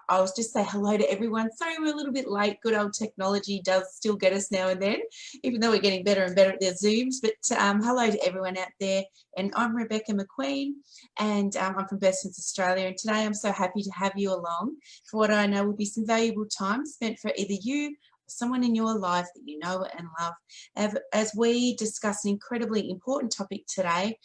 I'll just say hello to everyone. Sorry we're a little bit late. Good old technology does still get us now and then, even though we're getting better and better at their Zooms. But hello to everyone out there. And I'm Rebecca McQueen, and I'm from Birth Centre Australia. And today I'm so happy to have you along for what I know will be some valuable time spent for either you, someone in your life that you know and love, as we discuss an incredibly important topic today,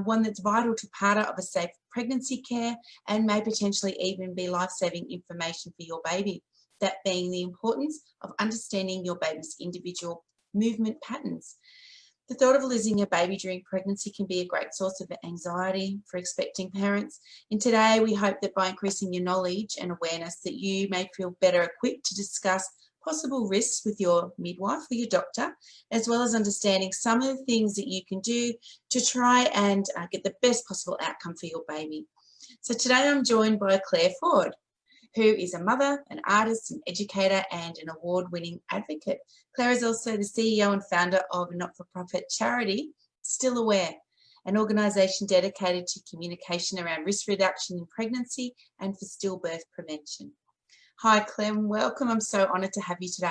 one that's vital to part of a safe pregnancy care and may potentially even be life-saving information for your baby, that being the importance of understanding your baby's individual movement patterns. The thought of losing a baby during pregnancy can be a great source of anxiety for expecting parents. And today we hope that by increasing your knowledge and awareness that you may feel better equipped to discuss possible risks with your midwife or your doctor, as well as understanding some of the things that you can do to try and get the best possible outcome for your baby. So today I'm joined by Claire Foord, who is a mother, an artist, an educator, and an award-winning advocate. Claire is also the CEO and founder of a not-for-profit charity, Still Aware, an organisation dedicated to communication around risk reduction in pregnancy and for stillbirth prevention. Hi Claire, and welcome. I'm so honoured to have you today.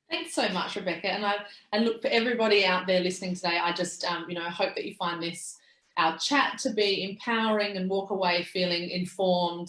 Thanks so much, Rebecca. And look, for everybody out there listening today, I just hope that you find our chat to be empowering and walk away feeling informed.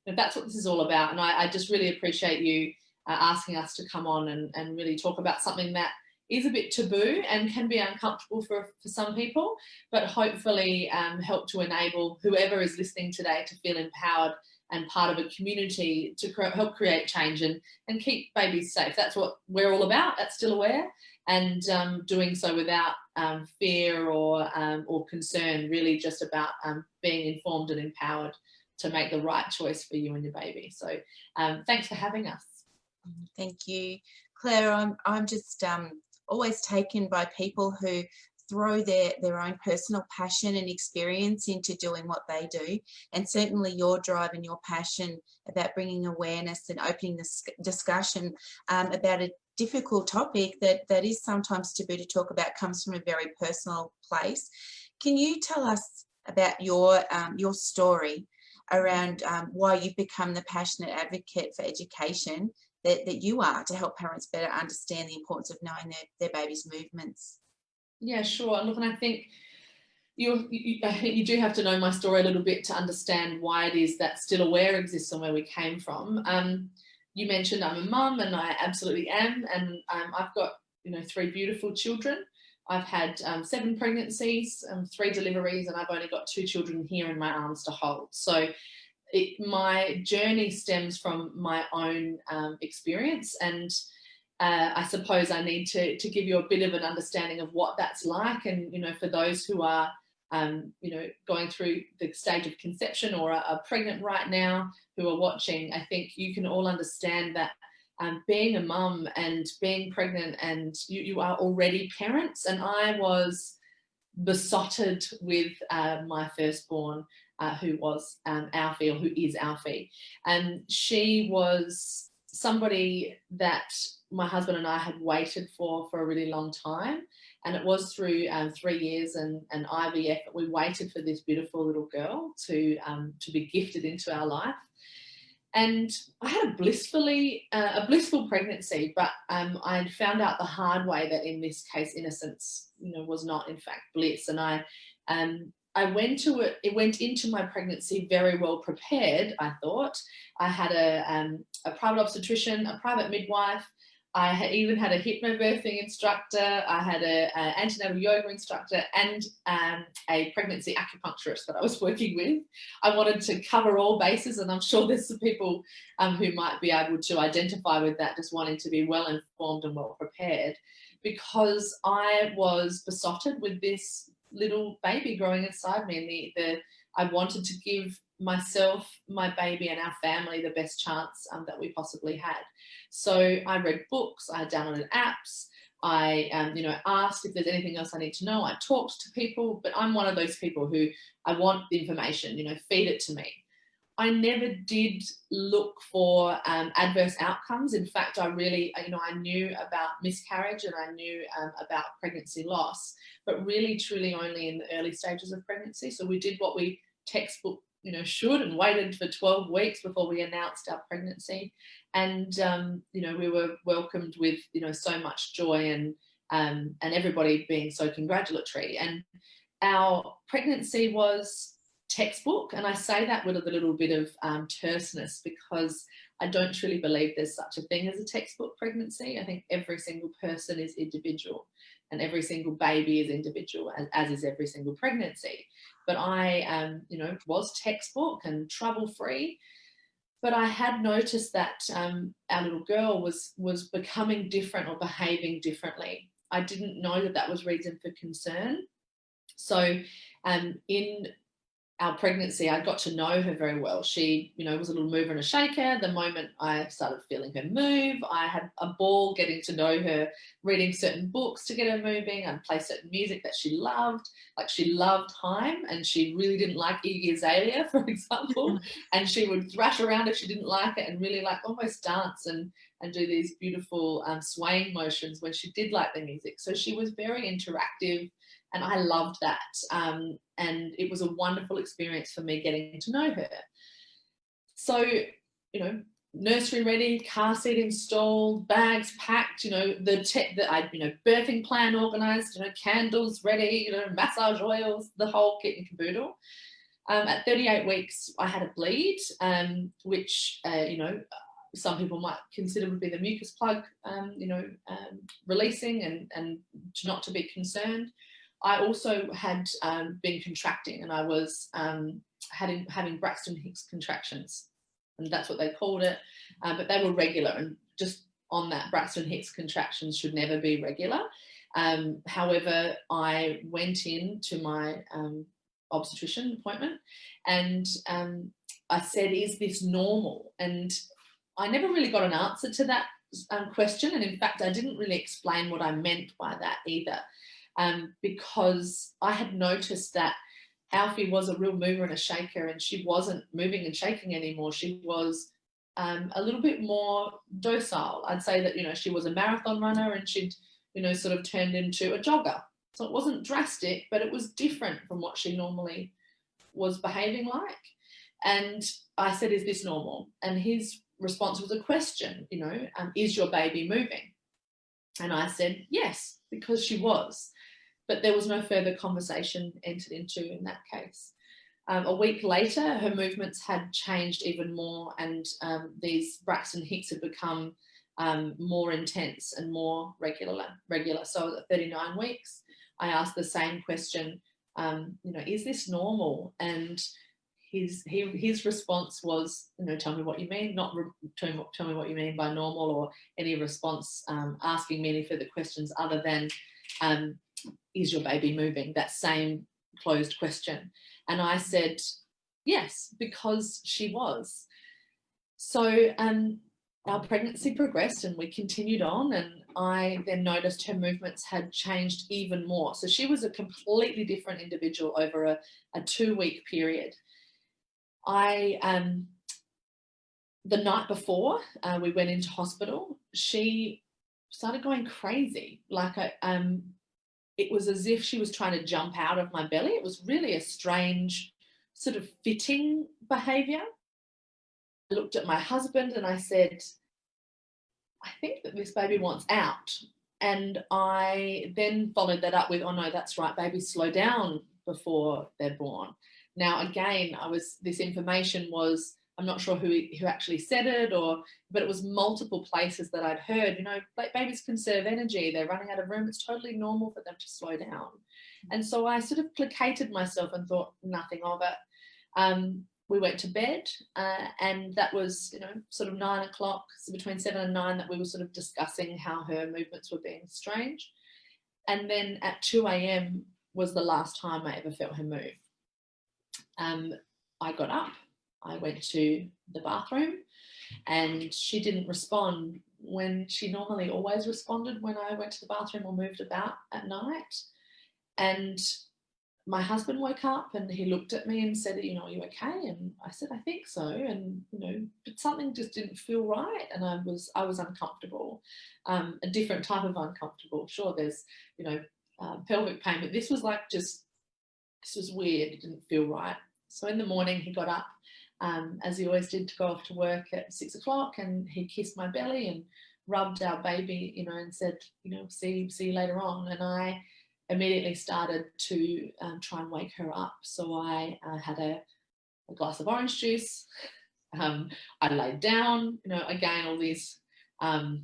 That's what this is all about. And I just really appreciate you asking us to come on and really talk about something that is a bit taboo and can be uncomfortable for some people, but hopefully help to enable whoever is listening today to feel empowered and part of a community to help create change and keep babies safe. That's what we're all about at Still Aware, and doing so without fear or concern, really just about being informed and empowered to make the right choice for you and your baby. So thanks for having us. Thank you, Claire. I'm just always taken by people who throw their own personal passion and experience into doing what they do, and certainly your drive and your passion about bringing awareness and opening this discussion about a difficult topic that is sometimes taboo to talk about comes from a very personal place. Can you tell us about your story around why you've become the passionate advocate for education that you are to help parents better understand the importance of knowing their baby's movements? Yeah, sure. Look, and I think you do have to know my story a little bit to understand why it is that Still Aware exists and where we came from. You mentioned I'm a mum, and I absolutely am, and I've got 3 beautiful children. I've had 7 pregnancies, 3 deliveries, and I've only got 2 children here in my arms to hold. So my journey stems from my own experience, and I suppose I need to give you a bit of an understanding of what that's like. And, for those who are, going through the stage of conception or are pregnant right now, who are watching, I think you can all understand that being a mum and being pregnant, and you are already parents. And I was besotted with my firstborn, who was Alfie, or who is Alfie. And she was somebody that my husband and I had waited for a really long time, and it was through 3 years and IVF that we waited for this beautiful little girl to be gifted into our life. And I had a blissful pregnancy, but I had found out the hard way that in this case innocence was not in fact bliss. And I went into my pregnancy very well prepared, I thought. I had a private obstetrician, a private midwife. I even had a hypnobirthing instructor. I had an antenatal yoga instructor, and a pregnancy acupuncturist that I was working with. I wanted to cover all bases, and I'm sure there's some people who might be able to identify with that, just wanting to be well informed and well prepared, because I was besotted with this little baby growing inside me, and I wanted to give myself, my baby, and our family the best chance that we possibly had. So I read books, I downloaded apps, I asked if there's anything else I need to know. I talked to people, but I'm one of those people who I want the information, feed it to me. I never did look for adverse outcomes. In fact, I really, I knew about miscarriage and I knew about pregnancy loss, but really truly only in the early stages of pregnancy. So we did what textbook should, and waited for 12 weeks before we announced our pregnancy. And, we were welcomed with, so much joy, and everybody being so congratulatory. And our pregnancy was textbook. And I say that with a little bit of terseness, because I don't truly believe there's such a thing as a textbook pregnancy. I think every single person is individual, and every single baby is individual, as is every single pregnancy. But I, was textbook and trouble-free. But I had noticed that our little girl was becoming different or behaving differently. I didn't know that that was reason for concern. So in our pregnancy, I got to know her very well. She, was a little mover and a shaker. The moment I started feeling her move, I had a ball getting to know her, reading certain books to get her moving. I'd play certain music that she loved. Like, she loved Haim, and she really didn't like Iggy Azalea, for example. And she would thrash around if she didn't like it, and really almost dance and do these beautiful swaying motions when she did like the music. So she was very interactive, and I loved that. And it was a wonderful experience for me getting to know her. So, nursery ready, car seat installed, bags packed, birthing plan organised, candles ready, massage oils, the whole kit and caboodle. At 38 weeks, I had a bleed, which, some people might consider would be the mucus plug, releasing, and not to be concerned. I also had been contracting, and I was having Braxton Hicks contractions, and that's what they called it. But they were regular, and just on that, Braxton Hicks contractions should never be regular. However, I went in to my obstetrician appointment, and I said, "Is this normal?" And I never really got an answer to that question, and in fact, I didn't really explain what I meant by that either. Because I had noticed that Alfie was a real mover and a shaker, and she wasn't moving and shaking anymore. She was a little bit more docile. I'd say that, she was a marathon runner, and she'd, sort of turned into a jogger. So it wasn't drastic, but it was different from what she normally was behaving like. And I said, "Is this normal?" And his response was a question, "Is your baby moving?" And I said, yes, because she was. But there was no further conversation entered into in that case. A week later, her movements had changed even more, and these Braxton Hicks had become more intense and more regular. So at 39 weeks, I asked the same question, "Is this normal?" And his response was, "Tell me what you mean," not tell me what you mean by normal, or any response asking me any further questions other than, "Is your baby moving?" That same closed question. And I said, yes, because she was. So our pregnancy progressed, and we continued on, and I then noticed her movements had changed even more. So she was a completely different individual over a 2-week period. The night before we went into hospital, she started going crazy. It was as if she was trying to jump out of my belly. It was really a strange sort of fitting behavior. I looked at my husband and I said, "I think that this baby wants out." And I then followed that up with, "Oh no, that's right, babies slow down before they're born." Now, again, this information was, I'm not sure who actually said it, but it was multiple places that I'd heard, babies conserve energy. They're running out of room. It's totally normal for them to slow down. And so I sort of placated myself and thought nothing of it. We went to bed, and that was, sort of 9 o'clock, so between 7 and 9, that we were sort of discussing how her movements were being strange. And then at 2 a.m. was the last time I ever felt her move. I got up, I went to the bathroom, and she didn't respond when she normally always responded when I went to the bathroom or moved about at night. And my husband woke up and he looked at me and said, "Are you okay?" And I said, "I think so." And, but something just didn't feel right. And I was uncomfortable, a different type of uncomfortable. Sure, there's, pelvic pain, but this was this was weird. It didn't feel right. So in the morning he got up, as he always did, to go off to work at 6 o'clock, and he kissed my belly and rubbed our baby, and said, see you later on. And I immediately started to try and wake her up. So I had a glass of orange juice. I laid down, again, all these, I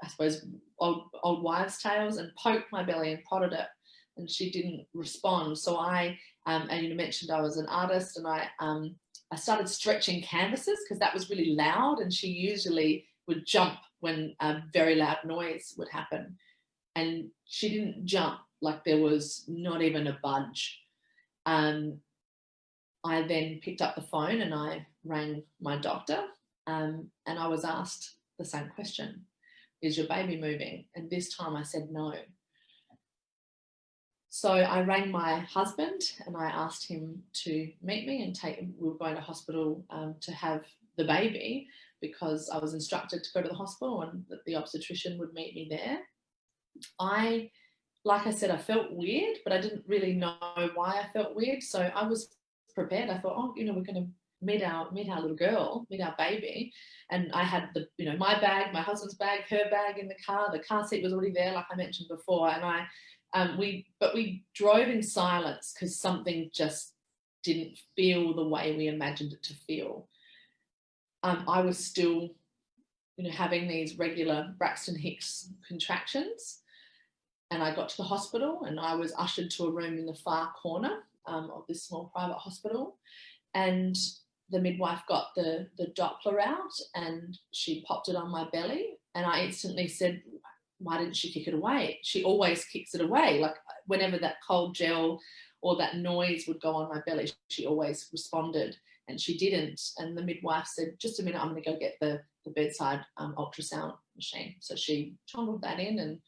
suppose, old wives' tales, and poked my belly and prodded it, and she didn't respond. So I, and you mentioned I was an artist, and I started stretching canvases because that was really loud, and she usually would jump when a very loud noise would happen. And she didn't jump, like there was not even a budge. I then picked up the phone and I rang my doctor, and I was asked the same question: is your baby moving? And this time I said no. So I rang my husband and I asked him to meet me and we were going to hospital to have the baby, because I was instructed to go to the hospital and that the obstetrician would meet me there. Like I said, I felt weird, but I didn't really know why I felt weird. So I was prepared. I thought, we're going to meet our little girl, meet our baby. And I had my bag, my husband's bag, her bag in the car. The car seat was already there, like I mentioned before. And we drove in silence because something just didn't feel the way we imagined it to feel. I was still, having these regular Braxton Hicks contractions. And I got to the hospital and I was ushered to a room in the far corner of this small private hospital. And the midwife got the Doppler out and she popped it on my belly. And I instantly said, why didn't she kick it away? She always kicks it away. Like whenever that cold gel or that noise would go on my belly, she always responded, and she didn't. And the midwife said, just a minute, I'm going to go get the bedside ultrasound machine. So she trundled that in, and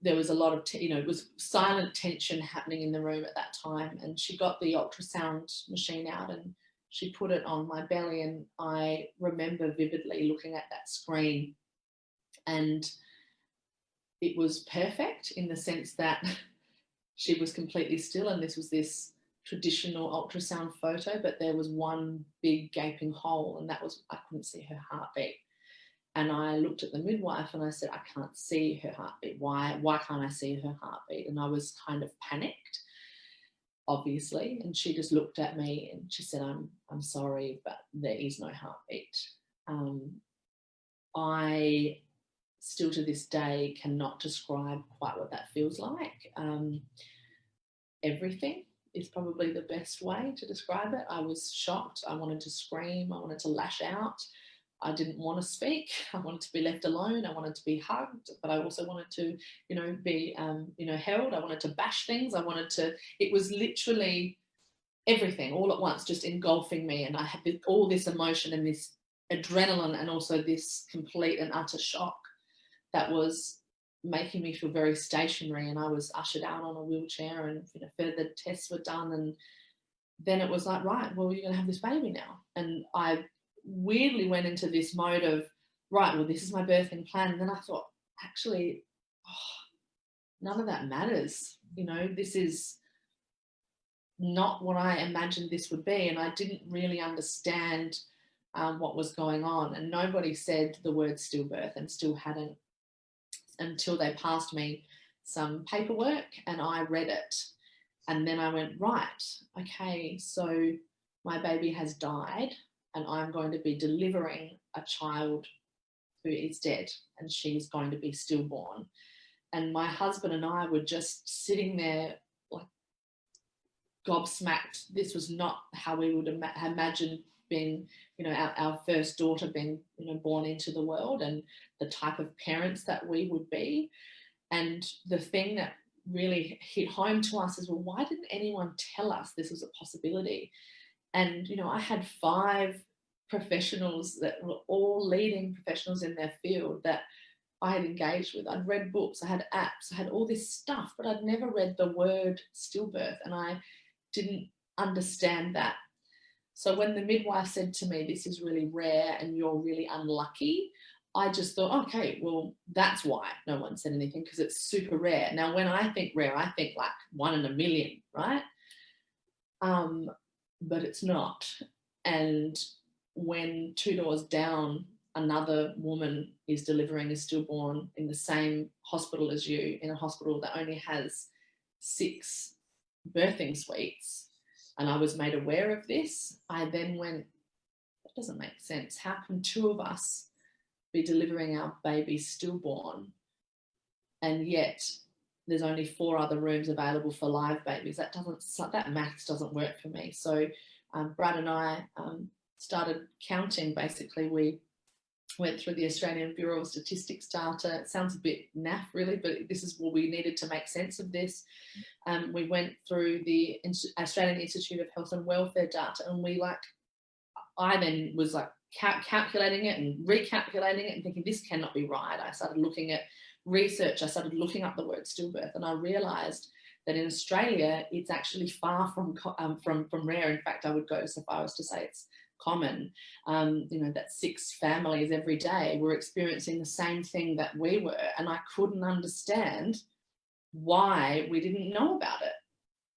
there was a lot of, it was silent tension happening in the room at that time. And she got the ultrasound machine out and she put it on my belly. And I remember vividly looking at that screen, and it was perfect in the sense that she was completely still. And this was this traditional ultrasound photo, but there was one big gaping hole, and that was, I couldn't see her heartbeat. And I looked at the midwife and I said, I can't see her heartbeat. Why can't I see her heartbeat? And I was kind of panicked, obviously. And she just looked at me and she said, I'm sorry, but there is no heartbeat. I still to this day cannot describe quite what that feels like. Everything is probably the best way to describe it. I was shocked. I wanted to scream. I wanted to lash out. I didn't want to speak. I wanted to be left alone. I wanted to be hugged, but I also wanted to, be, held. I wanted to bash things. It was literally everything all at once, just engulfing me. And I had all this emotion and this adrenaline and also this complete and utter shock that was making me feel very stationary. And I was ushered out on a wheelchair, and further tests were done. And then it was like, right, well, you're going to have this baby now. And I weirdly went into this mode of, right, well, this is my birthing plan. And then I thought, actually, none of that matters. This is not what I imagined this would be. And I didn't really understand what was going on. And nobody said the word stillbirth, and still hadn't, until they passed me some paperwork and I read it. And then I went, right, okay, so my baby has died and I'm going to be delivering a child who is dead, and she's going to be stillborn. And my husband and I were just sitting there like gobsmacked. This was not how we would imagine being, our first daughter being, born into the world, and the type of parents that we would be. And the thing that really hit home to us is, well, why didn't anyone tell us this was a possibility? And, I had 5 professionals that were all leading professionals in their field that I had engaged with. I'd read books, I had apps, I had all this stuff, but I'd never read the word stillbirth, and I didn't understand that. So when the midwife said to me, this is really rare and you're really unlucky, I just thought, okay, well, that's why no one said anything, because it's super rare. Now, when I think rare, I think like 1 in a million, right? but it's not. And when 2 doors down, another woman is delivering a stillborn in the same hospital as you, in a hospital that only has 6 birthing suites, and I was made aware of this, I then went, that doesn't make sense. How can 2 of us be delivering our baby stillborn, and yet there's only 4 other rooms available for live babies? That maths doesn't work for me. So Brad and I started counting. Basically, we went through the Australian Bureau of Statistics data. It sounds a bit naff, really, but this is what we needed to make sense of this. We went through the Australian Institute of Health and Welfare data, and I then was calculating it and recalculating it and thinking, this cannot be right. I started looking at research. I started looking up the word stillbirth, and I realised that in Australia, it's actually far from rare. In fact, I would go so far as to say it's common. That 6 families every day were experiencing the same thing that we were, and I couldn't understand why we didn't know about it.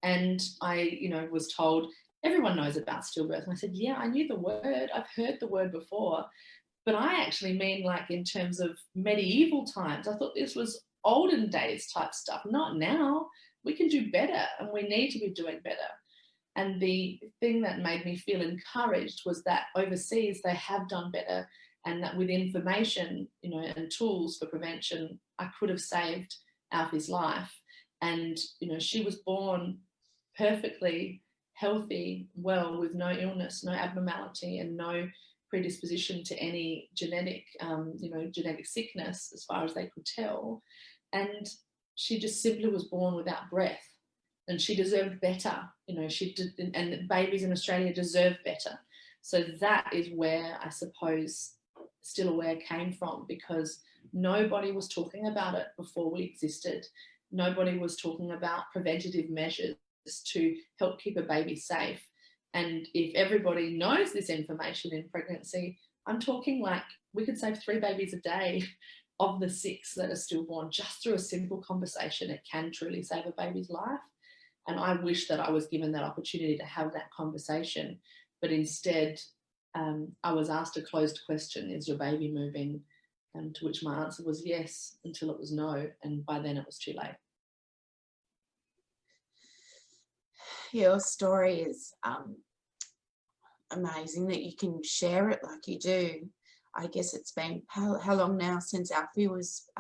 And I, was told, everyone knows about stillbirth. And I said, yeah, I knew the word. I've heard the word before, but I actually mean in terms of medieval times. I thought this was olden days type stuff, not now. We can do better, and we need to be doing better. And the thing that made me feel encouraged was that overseas they have done better, and that with information, and tools for prevention, I could have saved Alfie's life. And, she was born perfectly healthy, well, with no illness, no abnormality, and no predisposition to any genetic sickness as far as they could tell. And she just simply was born without breath. And she deserved better, she did, and babies in Australia deserve better. So that is where I suppose Still Aware came from, because nobody was talking about it before we existed. Nobody was talking about preventative measures to help keep a baby safe. And if everybody knows this information in pregnancy, I'm talking we could save 3 babies a day of the 6 that are stillborn just through a simple conversation. It can truly save a baby's life. And I wish that I was given that opportunity to have that conversation. But instead, I was asked a closed question, is your baby moving? And to which my answer was yes, until it was no. And by then it was too late. Your story is amazing that you can share it like you do. I guess it's been how long now since Alfie was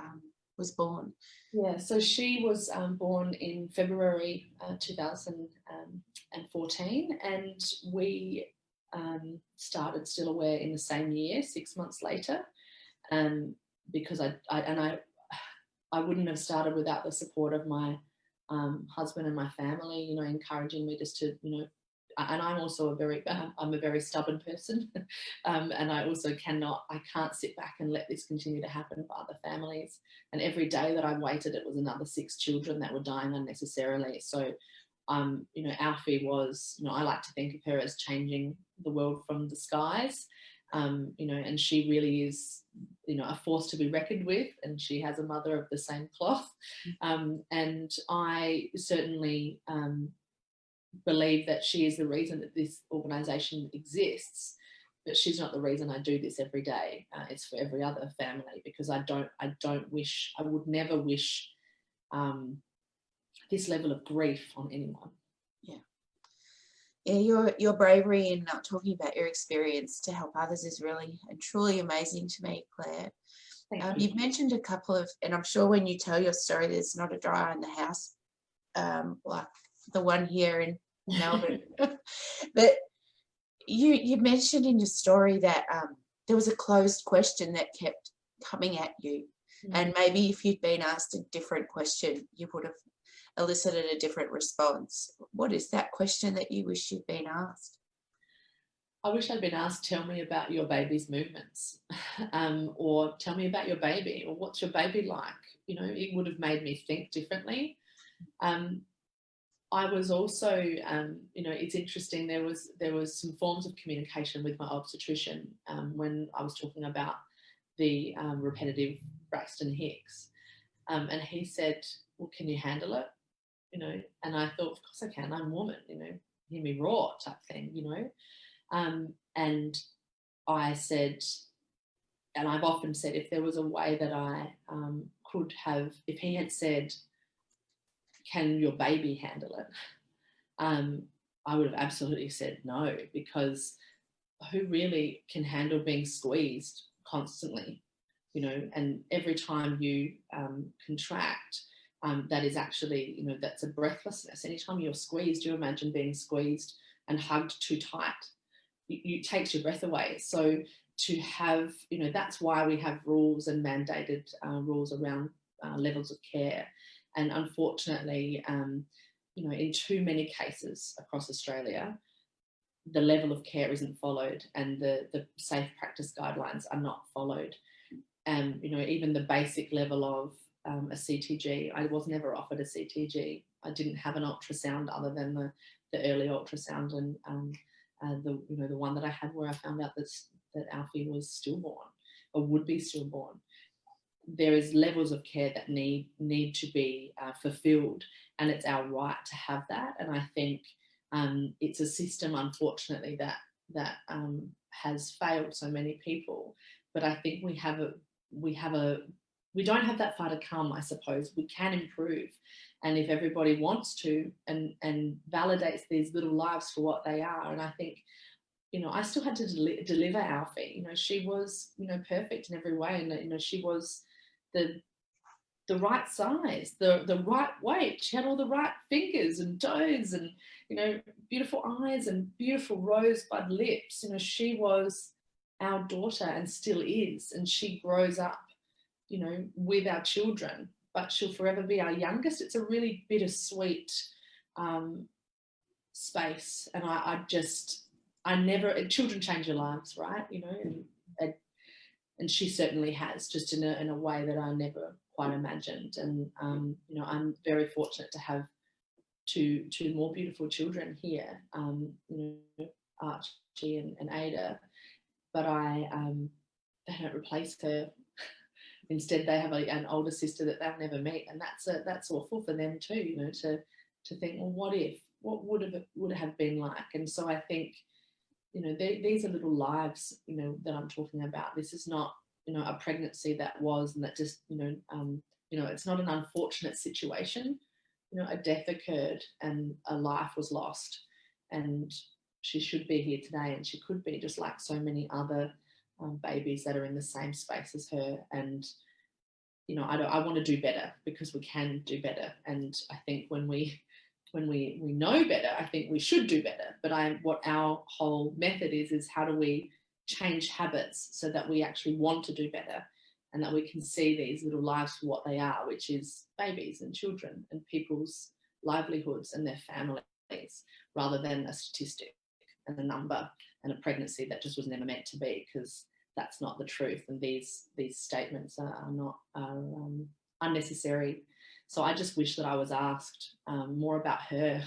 born? Yeah, so she was born in February 2014, and we started Still Aware in the same year, 6 months later, because I wouldn't have started without the support of my husband and my family, encouraging me just to, and I'm also I'm a very stubborn person, and I also can't sit back and let this continue to happen for other families. And every day that I waited, it was another 6 children that were dying unnecessarily. So, Alfie was, I like to think of her as changing the world from the skies, and she really is, a force to be reckoned with, and she has a mother of the same cloth. And I certainly believe that she is the reason that this organisation exists, but she's not the reason I do this every day. It's for every other family, because I would never wish this level of grief on anyone. Yeah, your bravery in not talking about your experience to help others is really and truly amazing to me, Claire. You've mentioned a couple of, and I'm sure when you tell your story, there's not a dry eye in the house, like the one here in Melbourne. But you mentioned in your story that there was a closed question that kept coming at you, and maybe if you'd been asked a different question, you would have elicited a different response. What is that question that you wish you'd been asked? I wish I'd been asked, tell me about your baby's movements, or tell me about your baby, or what's your baby like? It would have made me think differently. I was also, it's interesting, there was some forms of communication with my obstetrician when I was talking about the repetitive Braxton Hicks. And he said, well, can you handle it? And I thought, of course I can, I'm a woman, hear me roar type thing, you know. And I said, and I've often said, if there was a way that I could have, if he had said, can your baby handle it? I would have absolutely said no, because who really can handle being squeezed constantly, you know? And every time you contract, that is actually, you know, that's a breathlessness. Anytime you're squeezed, you imagine being squeezed and hugged too tight. It takes your breath away. So to have, you know, that's why we have rules and mandated rules around levels of care. And unfortunately, you know, in too many cases across Australia, the level of care isn't followed, and the safe practice guidelines are not followed. And, you know, even the basic level of a CTG, I was never offered a CTG. I didn't have an ultrasound other than the early ultrasound, and the, you know, the one that I had where I found out that Alfie was stillborn or would be stillborn. There is levels of care that need to be fulfilled, and it's our right to have that. And I think it's a system, unfortunately, that has failed so many people. But I think we don't have that far to come. I suppose we can improve, and if everybody wants to and validates these little lives for what they are. And I think, you know, I still had to deliver Alfie. You know, she was, you know, perfect in every way, and, you know, she was the right size, the right weight. She had all the right fingers and toes, and, you know, beautiful eyes and beautiful rosebud lips. You know, she was our daughter and still is, and she grows up, you know, with our children, but she'll forever be our youngest. It's a really bittersweet space. And children change your lives, right? You know, and she certainly has, just in a way that I never quite imagined. And, you know, I'm very fortunate to have two more beautiful children here, you know, Archie and Ada, but they don't replace her. Instead, they have an older sister that they'll never meet, and that's awful for them too. You know, to think, well, what would have been like? And so I think, you know, these are little lives, you know, that I'm talking about. This is not, you know, a pregnancy that was, and that just, you know, it's not an unfortunate situation. You know, a death occurred and a life was lost, and she should be here today, and she could be just like so many other babies that are in the same space as her. And, you know, I want to do better, because we can do better. And I think when we know better, I think we should do better. But what our whole method is how do we change habits so that we actually want to do better, and that we can see these little lives for what they are, which is babies and children and people's livelihoods and their families, rather than a statistic and a number and a pregnancy that just was never meant to be, because that's not the truth. And these statements are unnecessary. So I just wish that I was asked more about her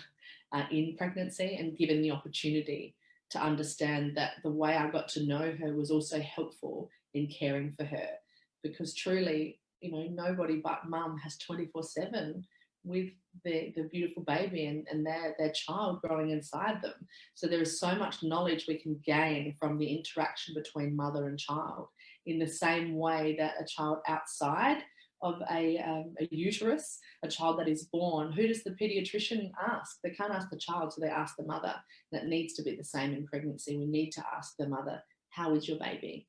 in pregnancy, and given the opportunity to understand that the way I got to know her was also helpful in caring for her. Because truly, you know, nobody but mum has 24/7 with the beautiful baby and their child growing inside them. So there is so much knowledge we can gain from the interaction between mother and child, in the same way that a child outside of a uterus, a child that is born, who does the pediatrician ask? They can't ask the child, so they ask the mother. And it needs to be the same in pregnancy. We need to ask the mother, how is your baby?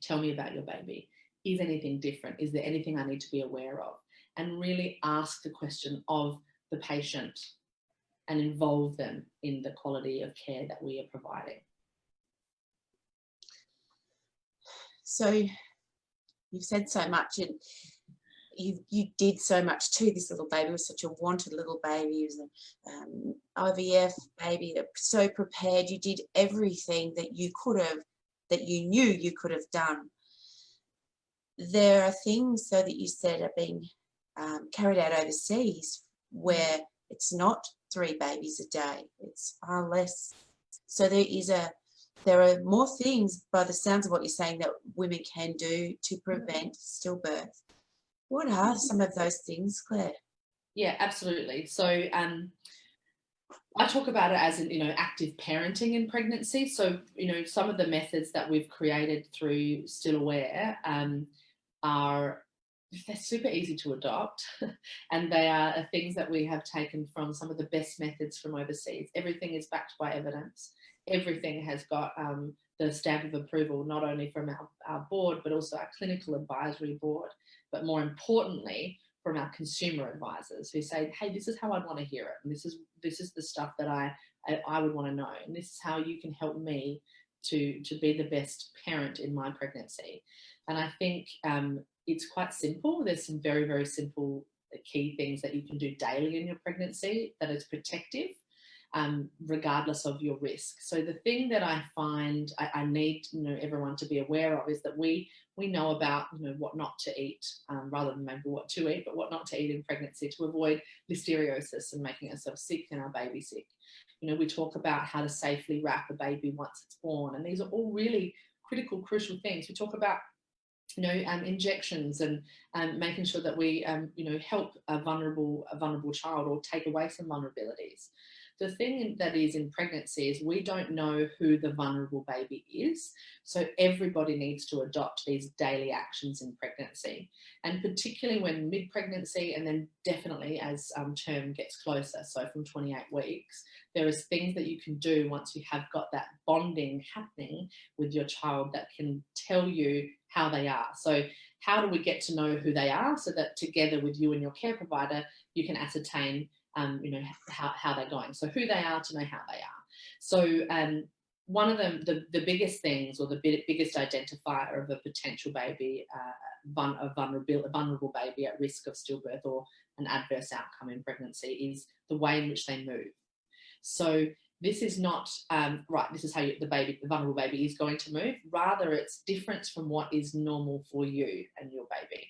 Tell me about your baby. Is anything different? Is there anything I need to be aware of? And really ask the question of the patient and involve them in the quality of care that we are providing. So you've said so much, and you did so much too. This little baby was such a wanted little baby. He was an IVF baby, so prepared. You did everything that you could have, that you knew you could have done. There are things, though, that you said are being carried out overseas, where it's not 3 babies a day, it's far less. So there are more things, by the sounds of what you're saying, that women can do to prevent stillbirth. What are some of those things, Claire? Yeah, absolutely. So I talk about it as an, active parenting in pregnancy. So, some of the methods that we've created through Still Aware are, they're super easy to adopt and they are things that we have taken from some of the best methods from overseas. Everything is backed by evidence. Everything has got the stamp of approval, not only from our board, but also our clinical advisory board, but more importantly, from our consumer advisors who say, hey, this is how I'd want to hear it. And this is the stuff that I would want to know. And this is how you can help me to be the best parent in my pregnancy. And I think it's quite simple. There's some very, very simple key things that you can do daily in your pregnancy that is protective, regardless of your risk. So the thing that I find I need everyone to be aware of is that we know about what not to eat, rather than maybe what to eat, but what not to eat in pregnancy to avoid listeriosis and making ourselves sick and our baby sick. We talk about how to safely wrap a baby once it's born, and these are all really critical, crucial things. We talk about injections and making sure that we help a vulnerable child or take away some vulnerabilities. The thing that is in pregnancy is we don't know who the vulnerable baby is. So everybody needs to adopt these daily actions in pregnancy, and particularly when mid-pregnancy and then definitely as term gets closer. So from 28 weeks, there is things that you can do once you have got that bonding happening with your child that can tell you how they are. So how do we get to know who they are so that together with you and your care provider, you can ascertain how they're going. So who they are to know how they are. So one of them, the biggest things or the biggest identifier of a potential baby, a vulnerable baby at risk of stillbirth or an adverse outcome in pregnancy is the way in which they move. So this is not, this is how the vulnerable baby is going to move. Rather, it's different from what is normal for you and your baby.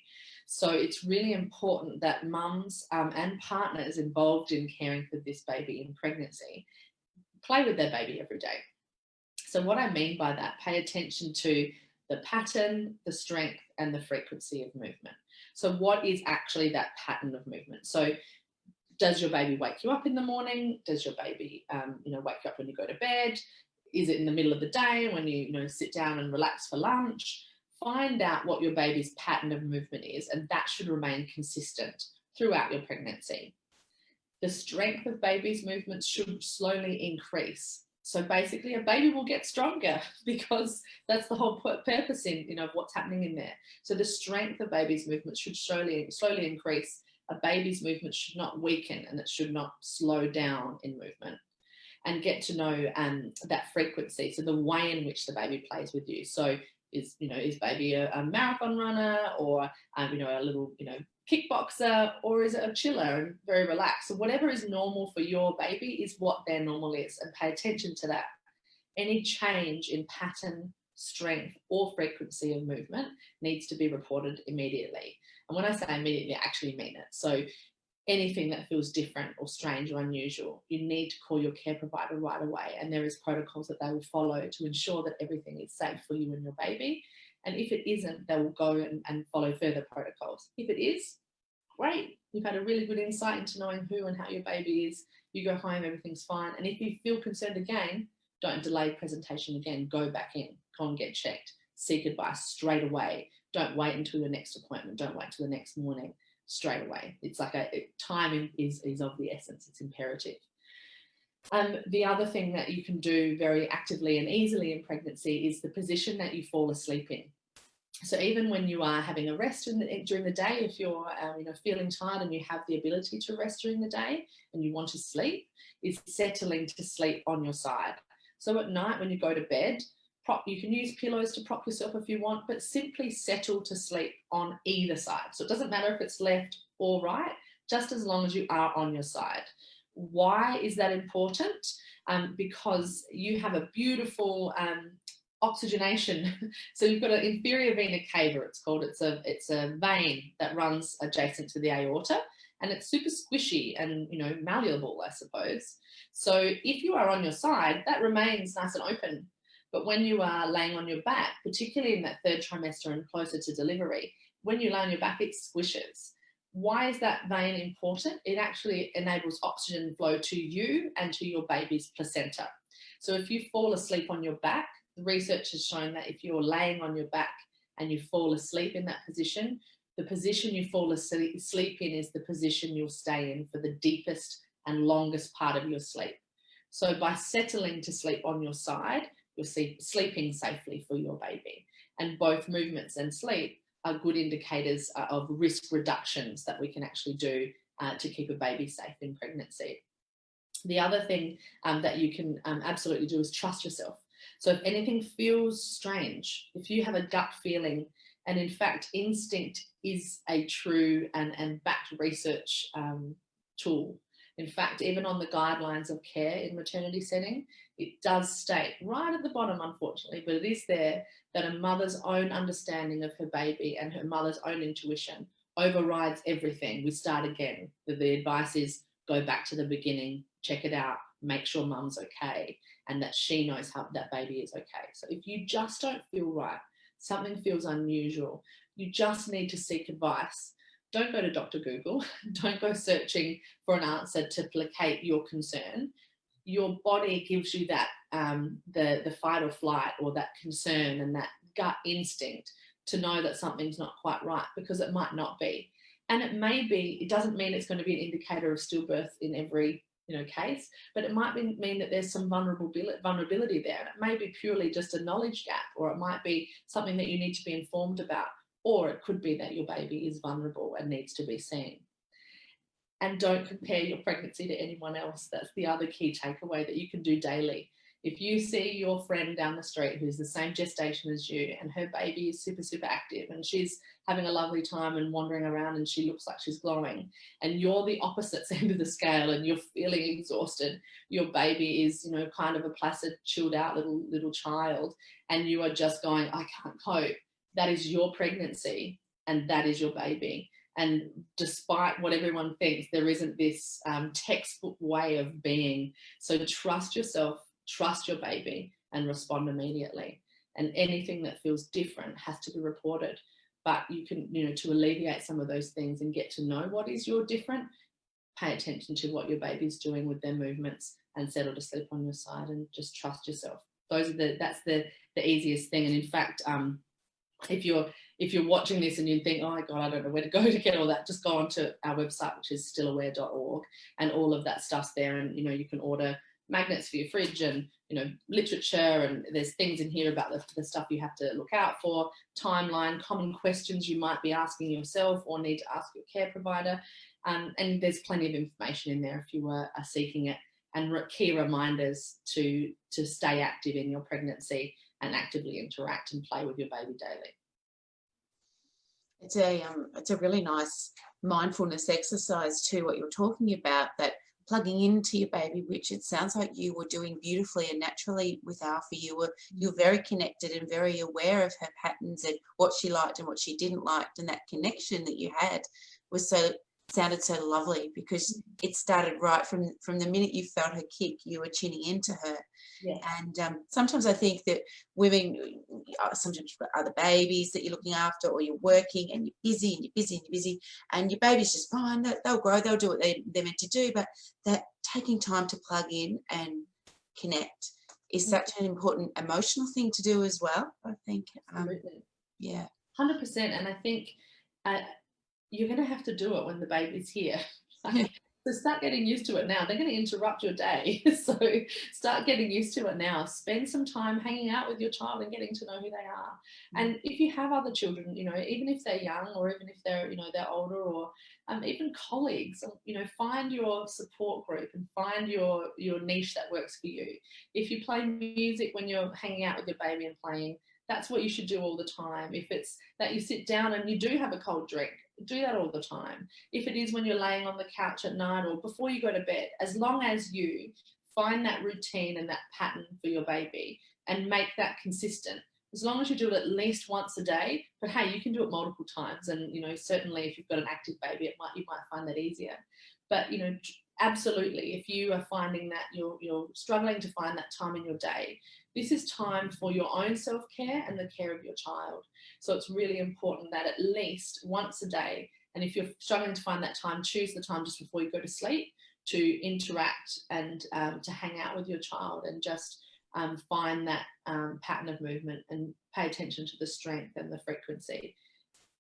So it's really important that mums and partners involved in caring for this baby in pregnancy play with their baby every day. So what I mean by that, pay attention to the pattern, the strength, and the frequency of movement. So what is actually that pattern of movement? So does your baby wake you up in the morning? Does your baby wake you up when you go to bed? Is it in the middle of the day when you sit down and relax for lunch? Find out what your baby's pattern of movement is, and that should remain consistent throughout your pregnancy. The strength of baby's movements should slowly increase. So basically a baby will get stronger because that's the whole purpose of what's happening in there. So the strength of baby's movements should slowly increase. A baby's movement should not weaken and it should not slow down in movement. And get to know that frequency, so the way in which the baby plays with you. So is baby a marathon runner or a little kickboxer, or is it a chiller and very relaxed? So whatever is normal for your baby is what their normal is, and pay attention to that. Any change in pattern, strength, or frequency of movement needs to be reported immediately. And when I say immediately, I actually mean it. So anything that feels different or strange or unusual, you need to call your care provider right away. And there is protocols that they will follow to ensure that everything is safe for you and your baby. And if it isn't, they will go and follow further protocols. If it is, great. You've had a really good insight into knowing who and how your baby is. You go home, everything's fine. And if you feel concerned again, don't delay presentation again. Go back in, go and get checked. Seek advice straight away. Don't wait until your next appointment. Don't wait till the next morning. Straight away. It's like time is of the essence. It's imperative. The other thing that you can do very actively and easily in pregnancy is the position that you fall asleep in. So even when you are having a rest during the day, if you're feeling tired and you have the ability to rest during the day and you want to sleep, is settling to sleep on your side. So at night when you go to bed, you can use pillows to prop yourself if you want, but simply settle to sleep on either side. So it doesn't matter if it's left or right, just as long as you are on your side. Why is that important? Because you have a beautiful oxygenation. So you've got an inferior vena cava, it's called. It's a vein that runs adjacent to the aorta, and it's super squishy and malleable, I suppose. So if you are on your side, that remains nice and open. But when you are laying on your back, particularly in that third trimester and closer to delivery, when you lay on your back, it squishes. Why is that vein important? It actually enables oxygen flow to you and to your baby's placenta. So if you fall asleep on your back, the research has shown that if you're laying on your back and you fall asleep in that position, the position you fall asleep in is the position you'll stay in for the deepest and longest part of your sleep. So by settling to sleep on your side, you're sleeping safely for your baby. And both movements and sleep are good indicators of risk reductions that we can actually do to keep a baby safe in pregnancy. The other thing that you can absolutely do is trust yourself. So if anything feels strange, if you have a gut feeling, and in fact, instinct is a true and backed research tool. In fact, even on the guidelines of care in maternity setting, it does state right at the bottom, unfortunately, but it is there, that a mother's own understanding of her baby and her mother's own intuition overrides everything. We start again. The advice is go back to the beginning, check it out, make sure mum's okay, and that she knows how that baby is okay. So if you just don't feel right, something feels unusual, you just need to seek advice. Don't go to Dr. Google. Don't go searching for an answer to placate your concern. Your body gives you that, the fight or flight, or that concern and that gut instinct to know that something's not quite right, because it might not be. And it may be, it doesn't mean it's going to be an indicator of stillbirth in every case, but it might mean that there's some vulnerability there. And it may be purely just a knowledge gap, or it might be something that you need to be informed about. Or it could be that your baby is vulnerable and needs to be seen. And don't compare your pregnancy to anyone else. That's the other key takeaway that you can do daily. If you see your friend down the street who's the same gestation as you, and her baby is super, super active, and she's having a lovely time and wandering around and she looks like she's glowing, and you're the opposite end of the scale and you're feeling exhausted, your baby is, kind of a placid, chilled out little child, and you are just going, I can't cope. That is your pregnancy and that is your baby. And despite what everyone thinks, there isn't this textbook way of being. So trust yourself, trust your baby, and respond immediately. And anything that feels different has to be reported. But you can, to alleviate some of those things and get to know what is your different, pay attention to what your baby's doing with their movements and settle to sleep on your side and just trust yourself. That's the easiest thing. And in fact, if you're watching this and you think, oh my God, I don't know where to go to get all that, just go onto our website, which is stillaware.org, and all of that stuff's there. And, you can order magnets for your fridge and, literature, and there's things in here about the stuff you have to look out for, timeline, common questions you might be asking yourself or need to ask your care provider. And there's plenty of information in there if you are seeking it, and key reminders to stay active in your pregnancy and actively interact and play with your baby daily. It's a really nice mindfulness exercise too, what you're talking about, that plugging into your baby, which it sounds like you were doing beautifully and naturally with Alfie. You're very connected and very aware of her patterns and what she liked and what she didn't like, and that connection that you had sounded so lovely, because it started right from the minute you felt her kick, you were tuning into her. Yeah. And sometimes I think that women, sometimes you've got other babies that you're looking after, or you're working and you're busy and you're busy and you're busy, and your baby's just fine, they'll grow, they'll do what they're meant to do, but that taking time to plug in and connect is such an important emotional thing to do as well, I think. Absolutely. Yeah. 100%. And I think you're going to have to do it when the baby's here. So start getting used to it now. They're going to interrupt your day. So start getting used to it now. Spend some time hanging out with your child and getting to know who they are. And if you have other children, even if they're young, or even if they're, they're older, or even colleagues, find your support group and find your niche that works for you. If you play music when you're hanging out with your baby and playing, that's what you should do all the time. If it's that you sit down and you do have a cold drink, do that all the time. If it is when you're laying on the couch at night or before you go to bed, as long as you find that routine and that pattern for your baby and make that consistent, as long as you do it at least once a day, but hey, you can do it multiple times. And, certainly if you've got an active baby, you might find that easier. But, absolutely, if you are finding that you're struggling to find that time in your day, this is time for your own self-care and the care of your child. So it's really important that at least once a day And if you're struggling to find that time, choose the time just before you go to sleep to interact and to hang out with your child, and just find that pattern of movement and pay attention to the strength and the frequency.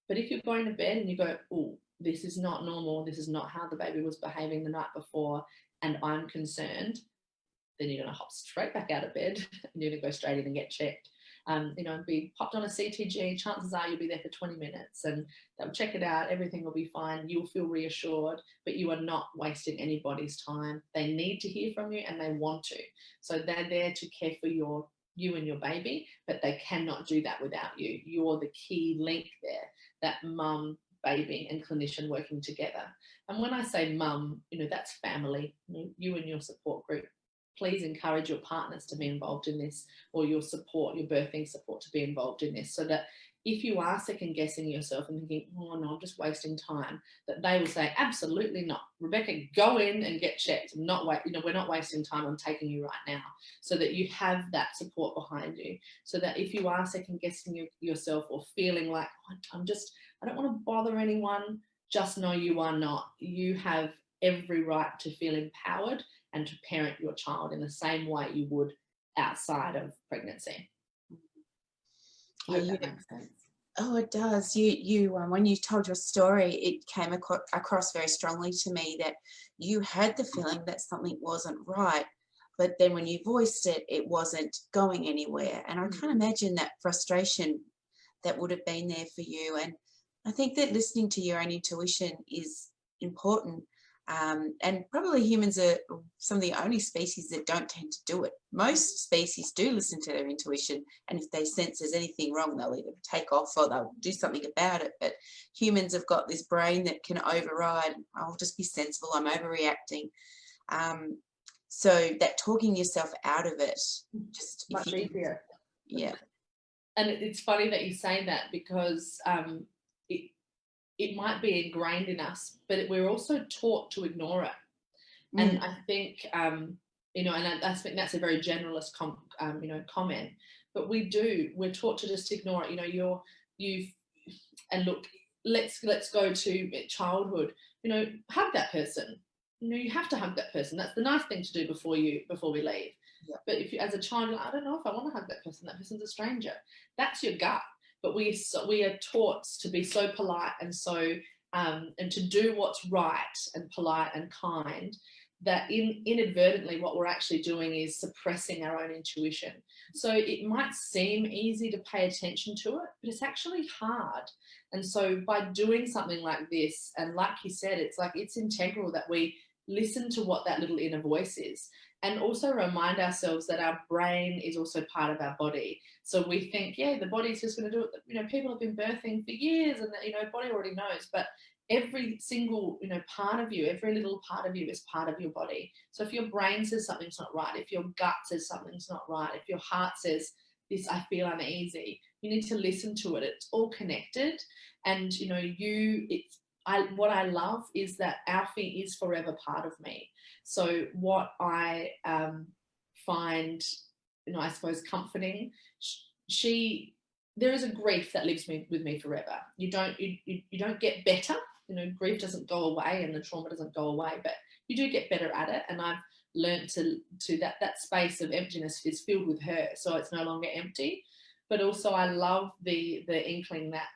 But if you're going to bed and you go, oh, this is not normal, this is not how the baby was behaving the night before, and I'm concerned, then you're going to hop straight back out of bed and you're going to go straight in and get checked. Be popped on a CTG, chances are you'll be there for 20 minutes and they'll check it out, everything will be fine, you'll feel reassured, but you are not wasting anybody's time. They need to hear from you and they want to. So they're there to care for you and your baby, but they cannot do that without you. You're the key link there, that mum, baby and clinician working together. And when I say mum, that's family, you and your support group. Please encourage your partners to be involved in this, or your birthing support to be involved in this, so that if you are second guessing yourself and thinking, oh no, I'm just wasting time, that they will say, absolutely not. Rebecca, go in and get checked. We're not wasting time. I'm taking you right now, so that you have that support behind you, so that if you are second guessing yourself or feeling like, I don't want to bother anyone, just know you are not. You have every right to feel empowered and to parent your child in the same way you would outside of pregnancy. I hope that makes sense. Oh, it does. You when you told your story, it came across very strongly to me that you had the feeling that something wasn't right, but then when you voiced it, it wasn't going anywhere. And I can't imagine that frustration that would have been there for you. And I think that listening to your own intuition is important. And probably humans are some of the only species that don't tend to do it. Most species do listen to their intuition, and if they sense there's anything wrong, they'll either take off or they'll do something about it. But humans have got this brain that can override, I'll just be sensible, I'm overreacting. So that talking yourself out of it, just much easier. Yeah. And it's funny that you say that, because it might be ingrained in us, but we're also taught to ignore it. And I think, and I think that's a very generalist, comment, but we're taught to just ignore it. And look, let's go to childhood, hug that person. You have to hug that person. That's the nice thing to do before we leave. Yeah. But if you, as a child, you're like, I don't know if I want to hug that person's a stranger. That's your gut. But we are taught to be so polite and so and to do what's right and polite and kind, that inadvertently what we're actually doing is suppressing our own intuition. So it might seem easy to pay attention to it, but it's actually hard. And so by doing something like this, and like you said, it's integral that we listen to what that little inner voice is, and also remind ourselves that our brain is also part of our body. So we think, yeah, the body's just going to do it. People have been birthing for years, and the body already knows. But every single part of you, every little part of you is part of your body. So if your brain says something's not right, if your gut says something's not right, if your heart says this, I feel uneasy, you need to listen to it. It's all connected, and what I love is that Alfie is forever part of me. So what I find, I suppose, comforting, there is a grief that lives with me forever. You don't get better. Grief doesn't go away and the trauma doesn't go away, but you do get better at it. And I've learned to that space of emptiness is filled with her, so it's no longer empty. But also I love the inkling that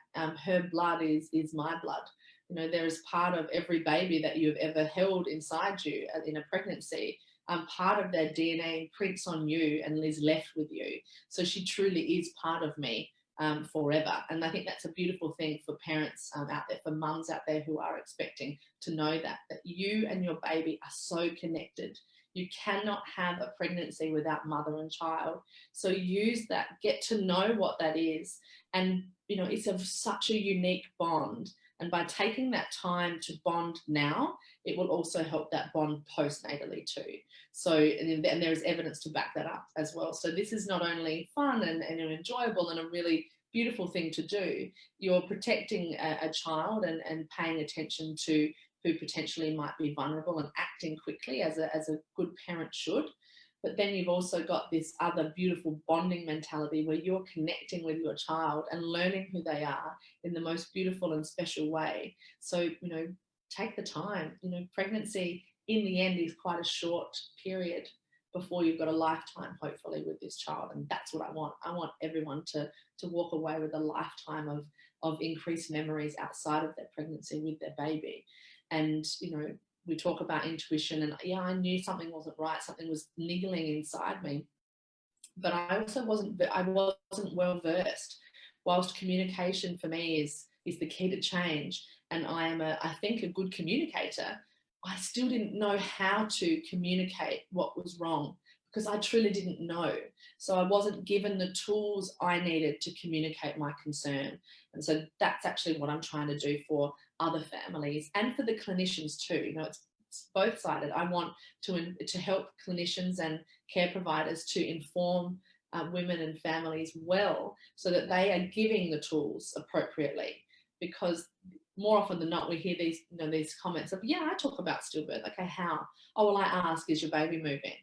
her blood is my blood. There is part of every baby that you've ever held inside you in a pregnancy. Part of their DNA prints on you and is left with you. So she truly is part of me forever. And I think that's a beautiful thing for parents out there, for mums out there who are expecting, to know that you and your baby are so connected. You cannot have a pregnancy without mother and child. So use that, get to know what that is. And, it's such a unique bond. And by taking that time to bond now, it will also help that bond postnatally too. So, and there is evidence to back that up as well. So this is not only fun and enjoyable and a really beautiful thing to do, you're protecting a child and paying attention to who potentially might be vulnerable and acting quickly as a good parent should. But then you've also got this other beautiful bonding mentality where you're connecting with your child and learning who they are in the most beautiful and special way. So, take the time. Pregnancy in the end is quite a short period before you've got a lifetime, hopefully, with this child. And that's what I want. I want everyone to walk away with a lifetime of increased memories outside of their pregnancy with their baby. And, we talk about intuition, and yeah, I knew something wasn't right. Something was niggling inside me, but I also wasn't well versed. Whilst communication for me is the key to change, and I am I think a good communicator, I still didn't know how to communicate what was wrong because I truly didn't know. So I wasn't given the tools I needed to communicate my concern. And so that's actually what I'm trying to do for other families and for the clinicians too. It's both-sided. I want to help clinicians and care providers to inform women and families well, so that they are giving the tools appropriately. Because more often than not, we hear these comments of, yeah, I talk about stillbirth. Okay, how? Oh, well, I ask, is your baby moving?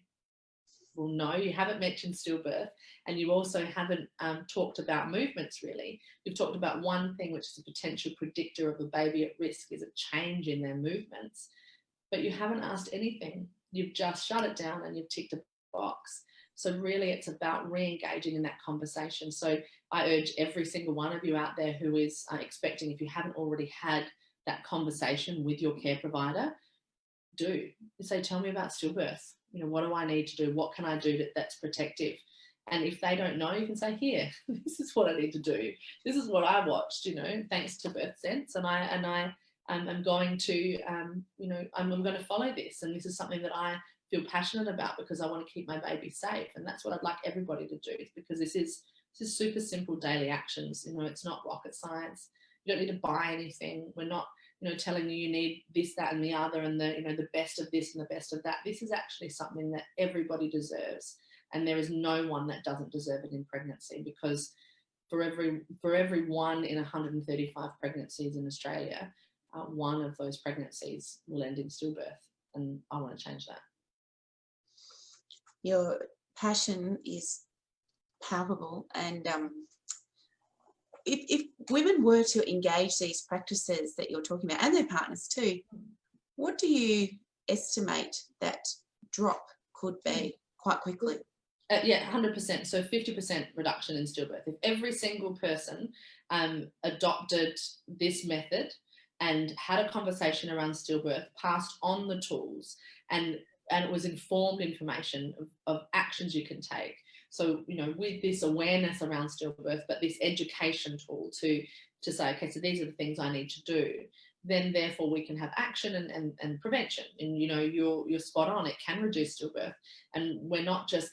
Well, no, you haven't mentioned stillbirth, and you also haven't talked about movements, really. You've talked about one thing, which is a potential predictor of a baby at risk, is a change in their movements, but you haven't asked anything. You've just shut it down and you've ticked a box. So really it's about re-engaging in that conversation. So I urge every single one of you out there who is expecting, if you haven't already had that conversation with your care provider, do. Say, tell me about stillbirth. What do I need to do? What can I do that's protective? And if they don't know, you can say, here, this is what I need to do. This is what I watched, thanks to Birth Sense. And I'm going to, I'm going to follow this. And this is something that I feel passionate about because I want to keep my baby safe. And that's what I'd like everybody to do, because this is super simple daily actions. It's not rocket science. You don't need to buy anything. We're not, telling you need this, that, and the other, and the best of this and the best of that. This is actually something that everybody deserves. And there is no one that doesn't deserve it in pregnancy, because for every 1 in 135 pregnancies in Australia, one of those pregnancies will end in stillbirth. And I want to change that. Your passion is palpable, and if women were to engage these practices that you're talking about, and their partners too, what do you estimate that drop could be quite quickly? Yeah, 100%. So 50% reduction in stillbirth. If every single person adopted this method and had a conversation around stillbirth, passed on the tools, and it was informed information of actions you can take. So, with this awareness around stillbirth, but this education tool to say, okay, so these are the things I need to do, then therefore we can have action and prevention. And, you're spot on. It can reduce stillbirth. And we're not just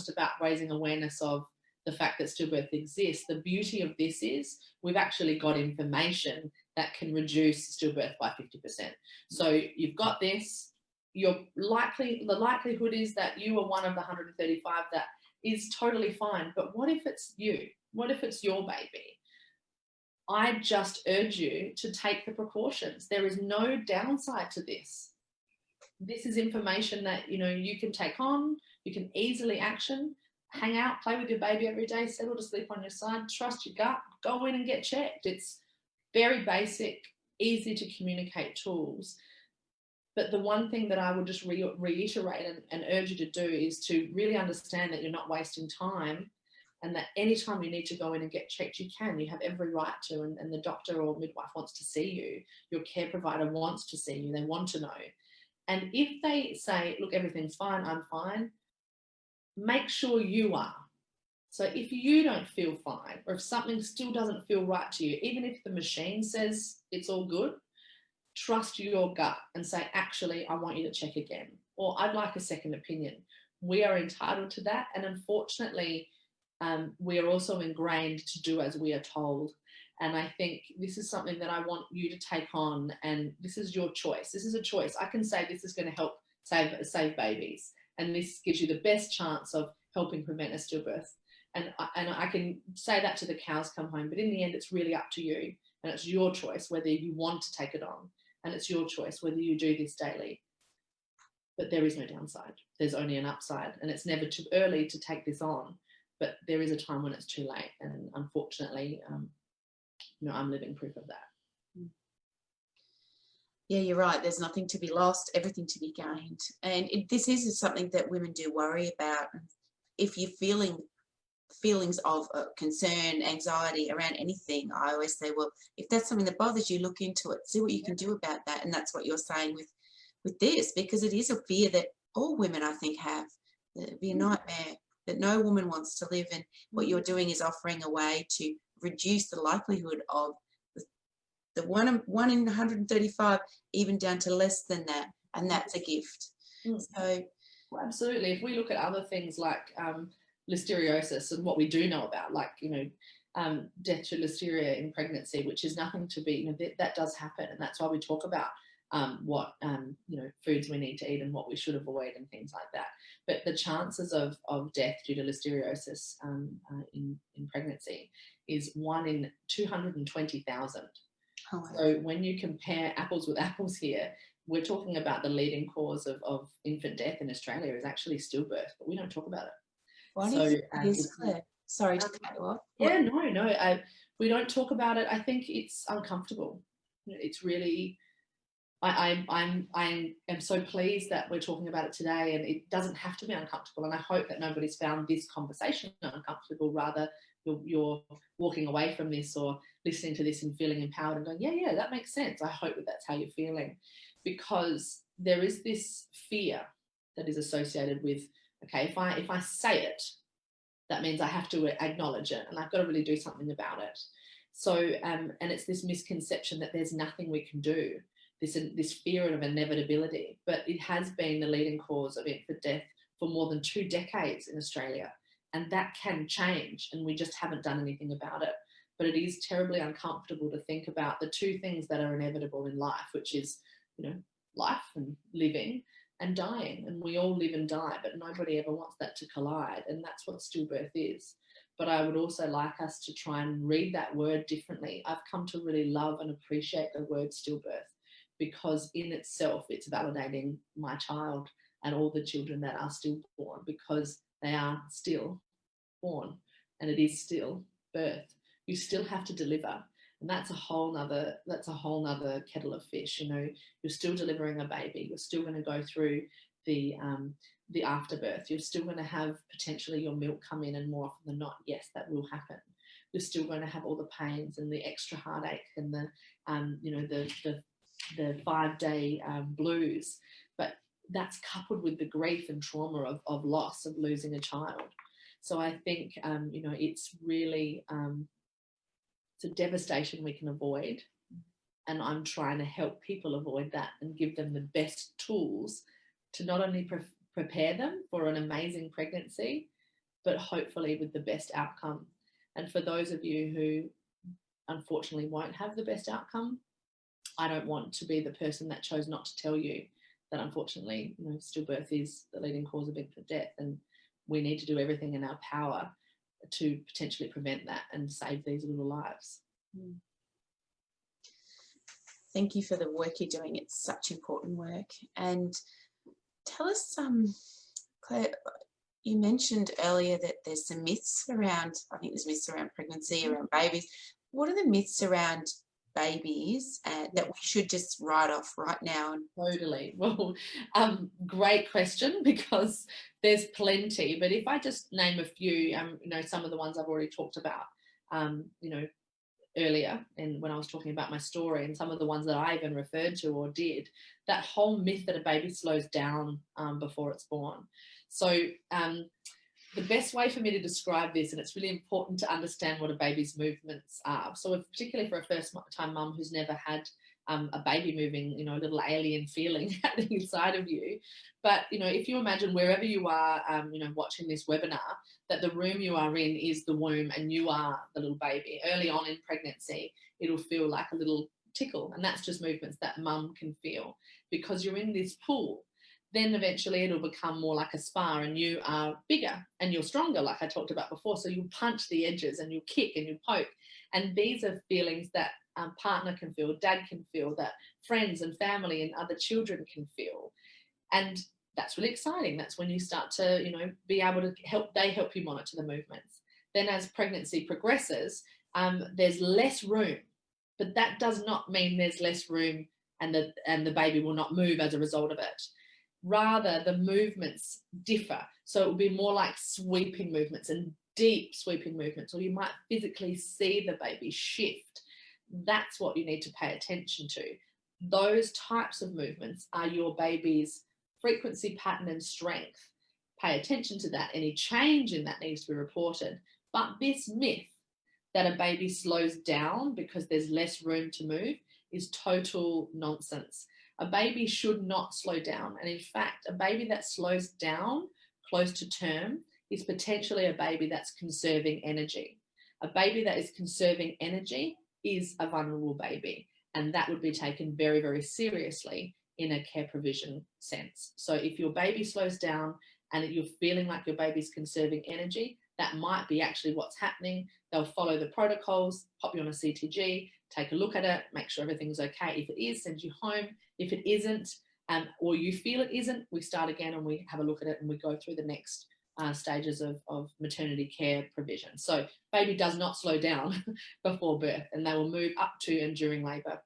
about raising awareness of the fact that stillbirth exists. The beauty of this is we've actually got information that can reduce stillbirth by 50%. So you've got this. The likelihood is that you are one of the 135 that is totally fine. But what if it's you? What if it's your baby? I just urge you to take the precautions. There is no downside to this. This is information that, you can take on, you can easily action, hang out, play with your baby every day, settle to sleep on your side, trust your gut, go in and get checked. It's very basic, easy to communicate tools. But the one thing that I would just reiterate and urge you to do is to really understand that you're not wasting time, and that anytime you need to go in and get checked, you can. You have every right to, and the doctor or midwife wants to see you. Your care provider wants to see you. They want to know. And if they say, look, everything's fine, I'm fine, make sure you are. So if you don't feel fine, or if something still doesn't feel right to you, even if the machine says it's all good, trust your gut and say, actually, I want you to check again, or I'd like a second opinion. We are entitled to that. And unfortunately, we are also ingrained to do as we are told. And I think this is something that I want you to take on, and this is your choice. This is a choice. I can say this is going to help save babies, and this gives you the best chance of helping prevent a stillbirth. And I can say that to the cows come home, but in the end, it's really up to you, and it's your choice whether you want to take it on, and it's your choice whether you do this daily. But there is no downside. there's only an upside, and it's never too early to take this on, but there is a time when it's too late, and unfortunately, I'm living proof of that. Yeah, you're right. There's nothing to be lost, everything to be gained. And this is something that women do worry about. If you're feeling feelings of concern, anxiety around anything, I always say, well, if that's something that bothers you, look into it, see what you can do about that. And that's what you're saying with this, because it is a fear that all women, I think, have. It'd be a nightmare that no woman wants to live. And what you're doing is offering a way to reduce the likelihood of the one in 135, even down to less than that, and that's a gift. So, well, absolutely. If we look at other things like listeriosis and what we do know about, like death to listeria in pregnancy, which is nothing to be, that does happen, and that's why we talk about what foods we need to eat and what we should avoid and things like that. But the chances of death due to listeriosis in pregnancy is 1 in 220,000. oh, wow. So when you compare apples with apples here, we're talking about the leading cause of infant death in Australia is actually stillbirth, but we don't talk about it. Why do you think it is, Claire? Sorry to cut you off. Yeah, no, we don't talk about it. I think it's uncomfortable. It's really, I am so pleased that we're talking about it today, and it doesn't have to be uncomfortable. And I hope that nobody's found this conversation uncomfortable. Rather, you're walking away from this or listening to this and feeling empowered and going, yeah, that makes sense. I hope that that's how you're feeling, because there is this fear that is associated with, okay, if I say it, that means I have to acknowledge it, and I've got to really do something about it. So, and it's this misconception that there's nothing we can do, this fear of inevitability, but it has been the leading cause of infant death for more than 2 decades in Australia, and that can change, and we just haven't done anything about it. But it is terribly uncomfortable to think about the 2 things that are inevitable in life, which is, life and living, and dying. And we all live and die, but nobody ever wants that to collide, and that's what stillbirth is. But I would also like us to try and read that word differently. I've come to really love and appreciate the word stillbirth, because in itself it's validating my child and all the children that are still born, because they are still born, and it is still birth. You still have to deliver, and that's a whole nother kettle of fish. You're still delivering a baby. You're still going to go through the afterbirth. You're still going to have potentially your milk come in, and more often than not, yes, that will happen. You're still going to have all the pains and the extra heartache and the 5-day blues. But that's coupled with the grief and trauma of loss, of losing a child. So I think it's really it's a devastation we can avoid, and I'm trying to help people avoid that and give them the best tools to not only prepare them for an amazing pregnancy, but hopefully with the best outcome. And for those of you who unfortunately won't have the best outcome, I don't want to be the person that chose not to tell you that unfortunately, stillbirth is the leading cause of infant death, and we need to do everything in our power to potentially prevent that and save these little lives. Thank you for the work you're doing. It's such important work. And tell us, Claire, you mentioned earlier that there's some myths around, I think there's myths around pregnancy, around babies. What are the myths around babies that we should just write off right now? Totally. Well, great question, because there's plenty. But if I just name a few, some of the ones I've already talked about, earlier, and when I was talking about my story, and some of the ones that I even referred to or did, that whole myth that a baby slows down before it's born. So the best way for me to describe this, and it's really important to understand what a baby's movements are. So particularly for a first-time mum who's never had a baby moving, a little alien feeling happening inside of you. But, if you imagine wherever you are, watching this webinar, that the room you are in is the womb and you are the little baby. Early on in pregnancy, it'll feel like a little tickle, and that's just movements that mum can feel because you're in this pool. Then eventually it'll become more like a spa, and you are bigger and you're stronger, like I talked about before. So you punch the edges and you kick and you poke. And these are feelings that partner can feel, dad can feel, that friends and family and other children can feel. And That's really exciting. That's when you start to, be able to help you monitor the movements. Then as pregnancy progresses, there's less room, but that does not mean there's less room and the baby will not move as a result of it. Rather, the movements differ. So it will be more like sweeping movements and deep sweeping movements, or you might physically see the baby shift. That's what you need to pay attention to. Those types of movements are your baby's frequency, pattern, and strength. Pay attention to that. Any change in that needs to be reported. But this myth that a baby slows down because there's less room to move is total nonsense. A baby should not slow down. And in fact, a baby that slows down close to term is potentially a baby that's conserving energy. A baby that is conserving energy is a vulnerable baby, and that would be taken very, very seriously in a care provision sense. So if your baby slows down and you're feeling like your baby's conserving energy, that might be actually what's happening. They'll follow the protocols, pop you on a CTG, take a look at it, make sure everything's okay. If it is, send you home. If it isn't, or you feel it isn't, we start again and we have a look at it and we go through the next stages of maternity care provision. So baby does not slow down before birth, and they will move up to and during labour.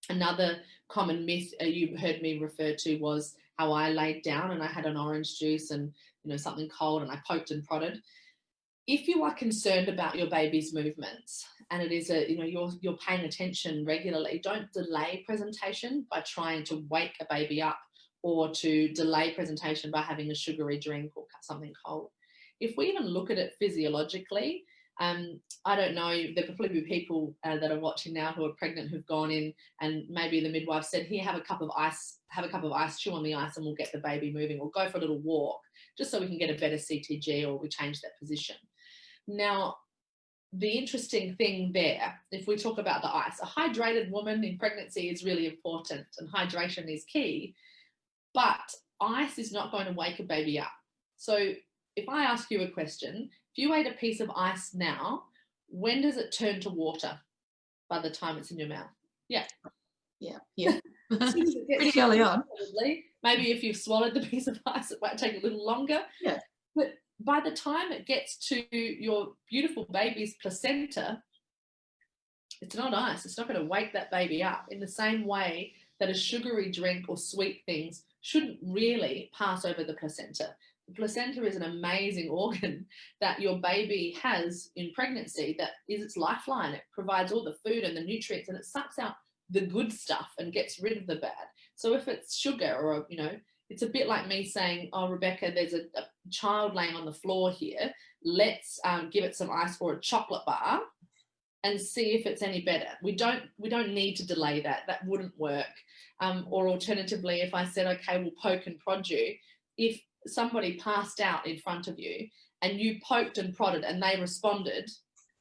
Another common myth you heard me refer to was how I laid down and I had an orange juice and something cold and I poked and prodded. If you are concerned about your baby's movements and it is you're paying attention regularly, don't delay presentation by trying to wake a baby up or to delay presentation by having a sugary drink or something cold. If we even look at it physiologically, I don't know, there'll probably be people that are watching now who are pregnant who've gone in and maybe the midwife said, here, have a cup of ice, chew on the ice and we'll get the baby moving, or go for a little walk just so we can get a better CTG, or we change that position. Now, the interesting thing there, if we talk about the ice, a hydrated woman in pregnancy is really important and hydration is key, but ice is not going to wake a baby up. So if I ask you a question, if you ate a piece of ice now, when does it turn to water by the time it's in your mouth? Yeah. Pretty early on. Probably. Maybe if you've swallowed the piece of ice, it might take a little longer. Yeah. But by the time it gets to your beautiful baby's placenta, it's not ice. It's not going to wake that baby up in the same way that a sugary drink or sweet things shouldn't really pass over the placenta. The placenta is an amazing organ that your baby has in pregnancy that is its lifeline. It provides all the food and the nutrients and it sucks out the good stuff and gets rid of the bad. So if it's sugar or, it's a bit like me saying, oh, Rebecca, there's a child laying on the floor here. Let's give it some ice or a chocolate bar and see if it's any better. We don't need to delay that. That wouldn't work. Or alternatively, if I said, okay, we'll poke and prod you, if somebody passed out in front of you and you poked and prodded and they responded,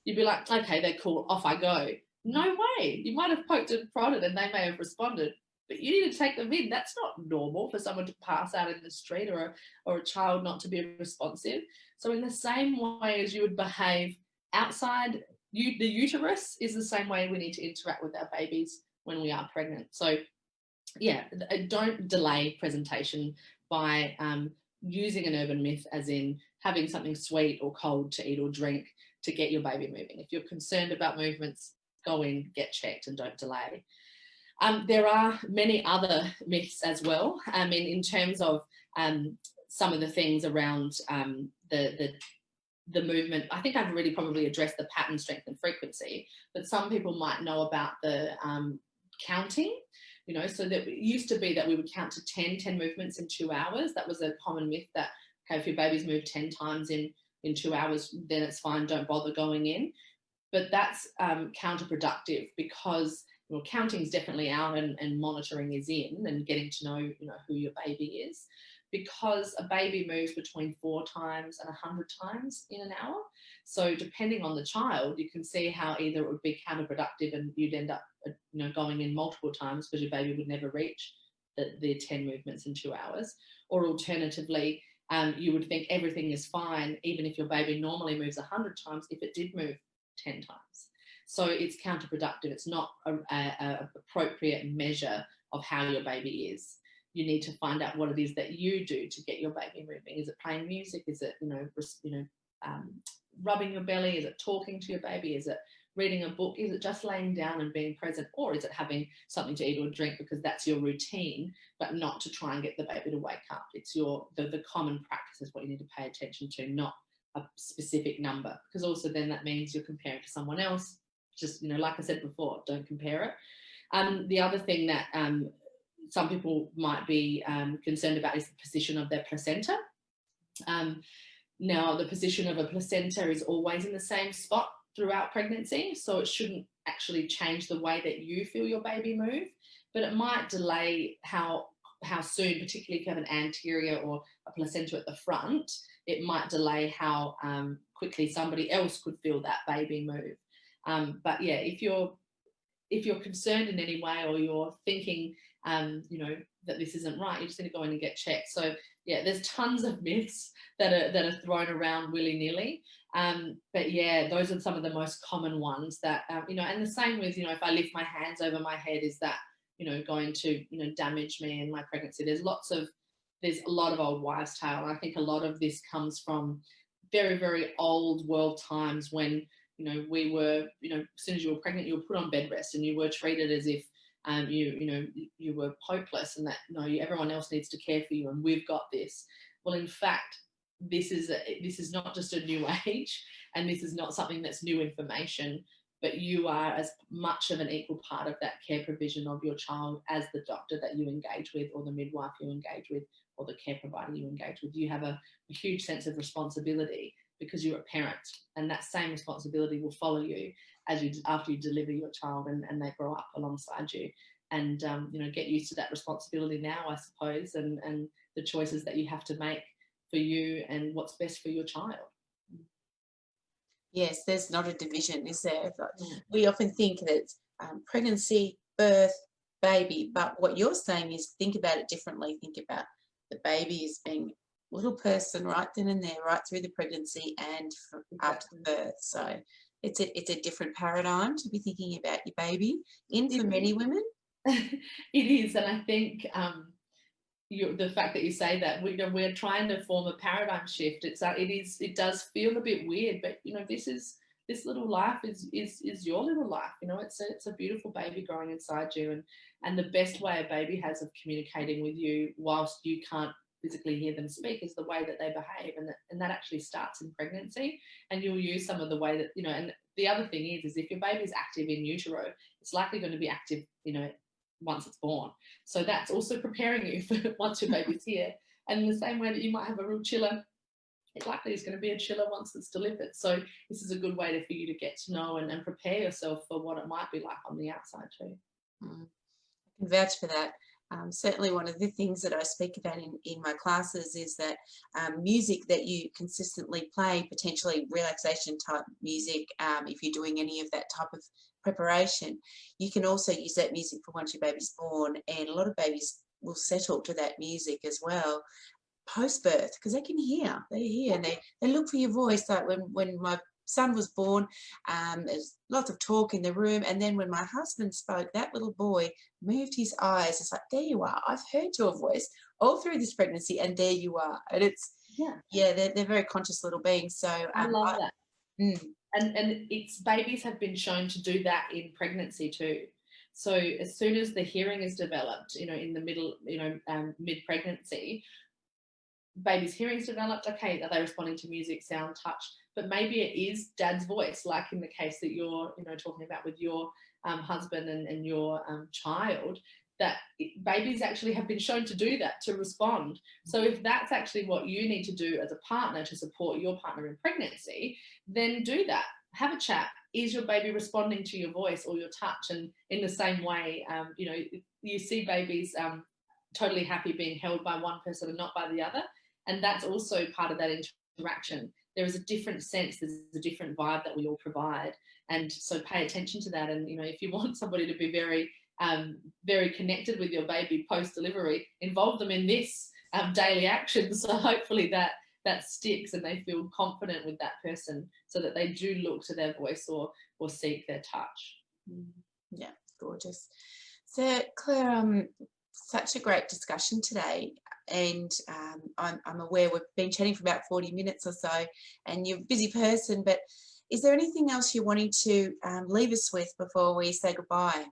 you'd be like, okay, they're cool, off I go. No way. You might have poked and prodded and they may have responded, but you need to take them in. That's not normal for someone to pass out in the street or a child not to be responsive. So in the same way as you would behave outside the uterus is the same way we need to interact with our babies when we are pregnant. So yeah, don't delay presentation by using an urban myth as in having something sweet or cold to eat or drink to get your baby moving. If you're concerned about movements, go in, get checked and don't delay. There are many other myths as well. In terms of some of the things around the movement, I think I've already probably addressed the pattern, strength and frequency, but some people might know about the counting, so that it used to be that we would count to 10 movements in 2 hours. That was a common myth that, okay, if your baby's moved 10 times in 2 hours, then it's fine, don't bother going in. But that's counterproductive because counting is definitely out and monitoring is in and getting to know, who your baby is, because a baby moves between 4 times and 100 times in an hour. So depending on the child, you can see how either it would be counterproductive and you'd end up, going in multiple times because your baby would never reach the 10 movements in 2 hours. Or alternatively, you would think everything is fine, even if your baby normally moves 100 times, if it did move 10 times. So it's counterproductive. It's not an appropriate measure of how your baby is. you need to find out what it is that you do to get your baby moving. Is it playing music? Is it, rubbing your belly? Is it talking to your baby? Is it reading a book? Is it just laying down and being present? Or is it having something to eat or drink because that's your routine, but not to try and get the baby to wake up? It's the common practice is what you need to pay attention to, not a specific number, because also then that means you're comparing to someone else. Just, like I said before, don't compare it. The other thing that some people might be concerned about is the position of their placenta. Now, the position of a placenta is always in the same spot throughout pregnancy, so it shouldn't actually change the way that you feel your baby move, but it might delay how soon, particularly if you have an anterior or a placenta at the front, it might delay how quickly somebody else could feel that baby move. But yeah, if you're concerned in any way, or you're thinking, that this isn't right, you just need to go in and get checked. So yeah, there's tons of myths that are thrown around willy-nilly. But yeah, those are some of the most common ones that, and the same with, if I lift my hands over my head, is that, going to, damage me in my pregnancy? There's a lot of old wives' tale. And I think a lot of this comes from very, very old world times when, we were, as soon as you were pregnant, you were put on bed rest and you were treated as if you were hopeless, and that everyone else needs to care for you and we've got this. Well, in fact, this is not just a new age, and this is not something that's new information, but you are as much of an equal part of that care provision of your child as the doctor that you engage with, or the midwife you engage with, or the care provider you engage with. You have a huge sense of responsibility because you're a parent, and that same responsibility will follow you after you deliver your child and they grow up alongside you. And get used to that responsibility now, I suppose, and the choices that you have to make for you and what's best for your child. Yes, there's not a division, is there? We often think that pregnancy, birth, baby, but what you're saying is think about it differently. Think about the baby as being a little person right then and there, right through the pregnancy and after the birth. So it's a different paradigm to be thinking about your baby for many women. It is, and I think the fact that you say that, we're trying to form a paradigm shift. It does feel a bit weird, but this little life is your little life. It's a beautiful baby growing inside you, and the best way a baby has of communicating with you whilst you can't physically hear them speak is the way that they behave, and that actually starts in pregnancy. And you'll use some of the way that and the other thing is if your baby's active in utero, it's likely going to be active once it's born. So that's also preparing you for once your baby's here. And in the same way that you might have a real chiller, it likely is going to be a chiller once it's delivered. So this is a good way for you to get to know and prepare yourself for what it might be like on the outside too. I can vouch for that. Certainly one of the things that I speak about in my classes is that music that you consistently play, potentially relaxation type music, if you're doing any of that type of preparation, you can also use that music for once your baby's born, and a lot of babies will settle to that music as well post-birth because they're here and they look for your voice. Like when my son was born, there's lots of talk in the room, and then when my husband spoke, that little boy moved his eyes. It's like, there you are, I've heard your voice all through this pregnancy, and there you are. And it's they're very conscious little beings. So I love that. And babies have been shown to do that in pregnancy too. So as soon as the hearing is developed, in the middle, mid-pregnancy, baby's hearing's developed. Okay, are they responding to music, sound, touch? But maybe it is dad's voice, like in the case that you're, talking about with your husband and your child, that babies actually have been shown to do that, to respond. So if that's actually what you need to do as a partner to support your partner in pregnancy, then do that. Have a chat. Is your baby responding to your voice or your touch? And in the same way, you see babies totally happy being held by one person and not by the other. And that's also part of that interaction. There is a different sense, there's a different vibe that we all provide. And so pay attention to that. And, if you want somebody to be very, very connected with your baby post-delivery, involve them in this daily action. So hopefully that sticks and they feel confident with that person so that they do look to their voice or seek their touch. Yeah, gorgeous. So Claire, such a great discussion today. And I'm aware we've been chatting for about 40 minutes or so, and you're a busy person, but is there anything else you're wanting to leave us with before we say goodbye?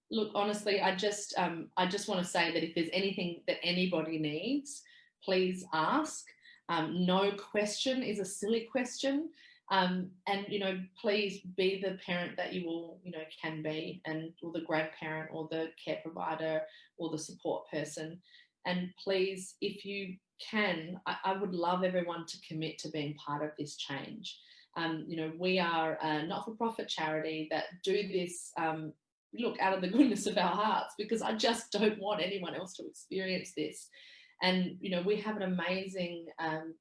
Look, honestly, I just want to say that if there's anything that anybody needs, please ask. No question is a silly question. And, please be the parent that you all, can be, or the grandparent or the care provider or the support person. And please, if you can, I would love everyone to commit to being part of this change. We are a not-for-profit charity that do this, look, out of the goodness of our hearts, because I just don't want anyone else to experience this. And, we have an amazing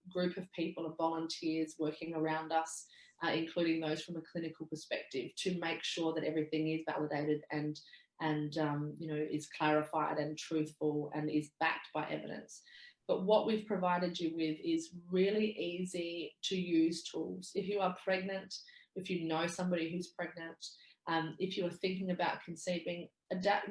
group of people, of volunteers working around us, including those from a clinical perspective, to make sure that everything is validated and is clarified and truthful and is backed by evidence. But what we've provided you with is really easy to use tools. If you are pregnant, if you know somebody who's pregnant, if you are thinking about conceiving,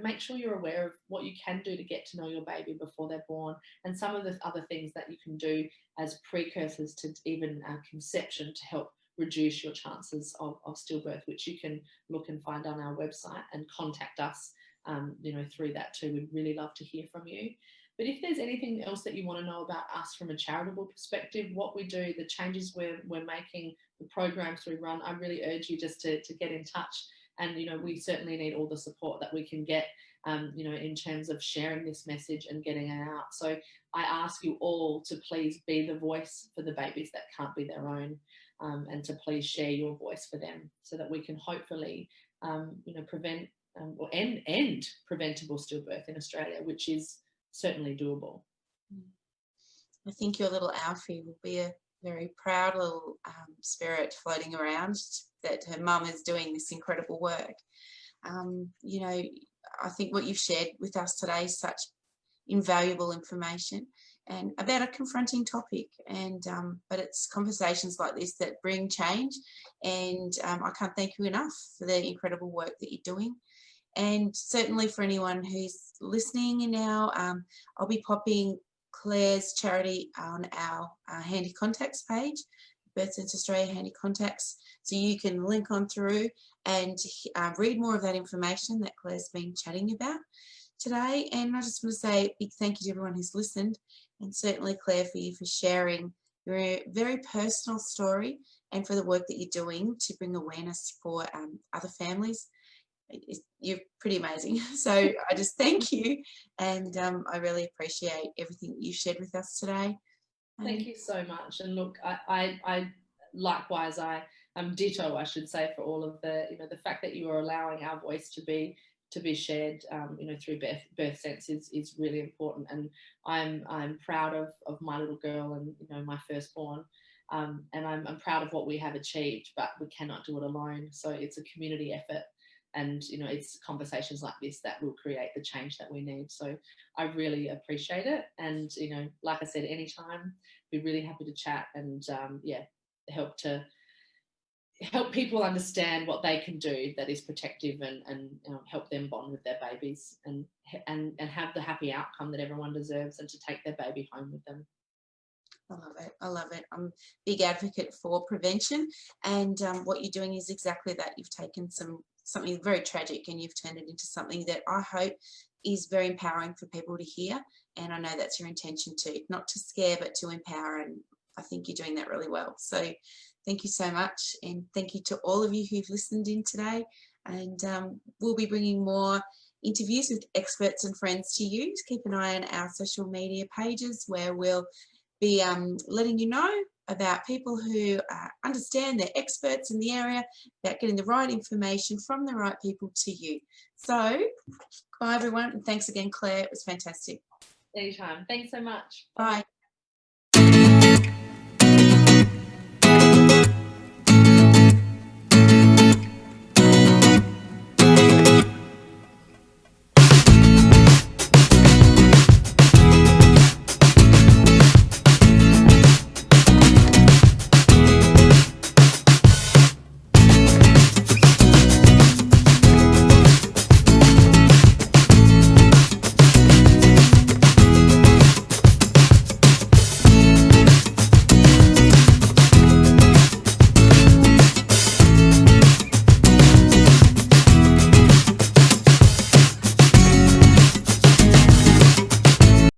make sure you're aware of what you can do to get to know your baby before they're born, and some of the other things that you can do as precursors to even conception to help reduce your chances of stillbirth, which you can look and find on our website and contact us through that too. We'd really love to hear from you. But if there's anything else that you want to know about us from a charitable perspective, what we do, the changes we're making, the programs we run, I really urge you just to get in touch. And, we certainly need all the support that we can get, in terms of sharing this message and getting it out. So I ask you all to please be the voice for the babies that can't be their own, and to please share your voice for them, so that we can hopefully, prevent or end preventable stillbirth in Australia, which is certainly doable. I think your little Alfie will be a very proud little spirit floating around, that her mum is doing this incredible work. I think what you've shared with us today is such invaluable information and about a confronting topic, and but it's conversations like this that bring change, and I can't thank you enough for the incredible work that you're doing. And certainly for anyone who's listening now, I'll be popping Claire's charity on our Handy Contacts page, Birth Centre Australia Handy Contacts, so you can link on through and read more of that information that Claire's been chatting about today. And I just want to say a big thank you to everyone who's listened, and certainly Claire, for you for sharing your very personal story and for the work that you're doing to bring awareness for other families. You're pretty amazing. So I just thank you, and I really appreciate everything you shared with us today. Thank you so much. And look, I likewise, I ditto, I should say, for all of the, the fact that you are allowing our voice to be shared, through Birth Sense is really important. And I'm proud of my little girl and, my firstborn. And I'm proud of what we have achieved, but we cannot do it alone. So it's a community effort. And, it's conversations like this that will create the change that we need. So I really appreciate it. And, like I said, anytime, be really happy to chat and, help people understand what they can do that is protective and help them bond with their babies and have the happy outcome that everyone deserves, and to take their baby home with them. I love it. I love it. I'm a big advocate for prevention, and what you're doing is exactly that. You've taken something very tragic and you've turned it into something that I hope is very empowering for people to hear. And I know that's your intention too, not to scare, but to empower. And I think you're doing that really well. So thank you so much. And thank you to all of you who've listened in today. And we'll be bringing more interviews with experts and friends to you. Keep an eye on our social media pages, where we'll be letting you know about people who understand, they're experts in the area, about getting the right information from the right people to you. So, bye everyone, and thanks again, Claire. It was fantastic. Anytime. Thanks so much. Bye.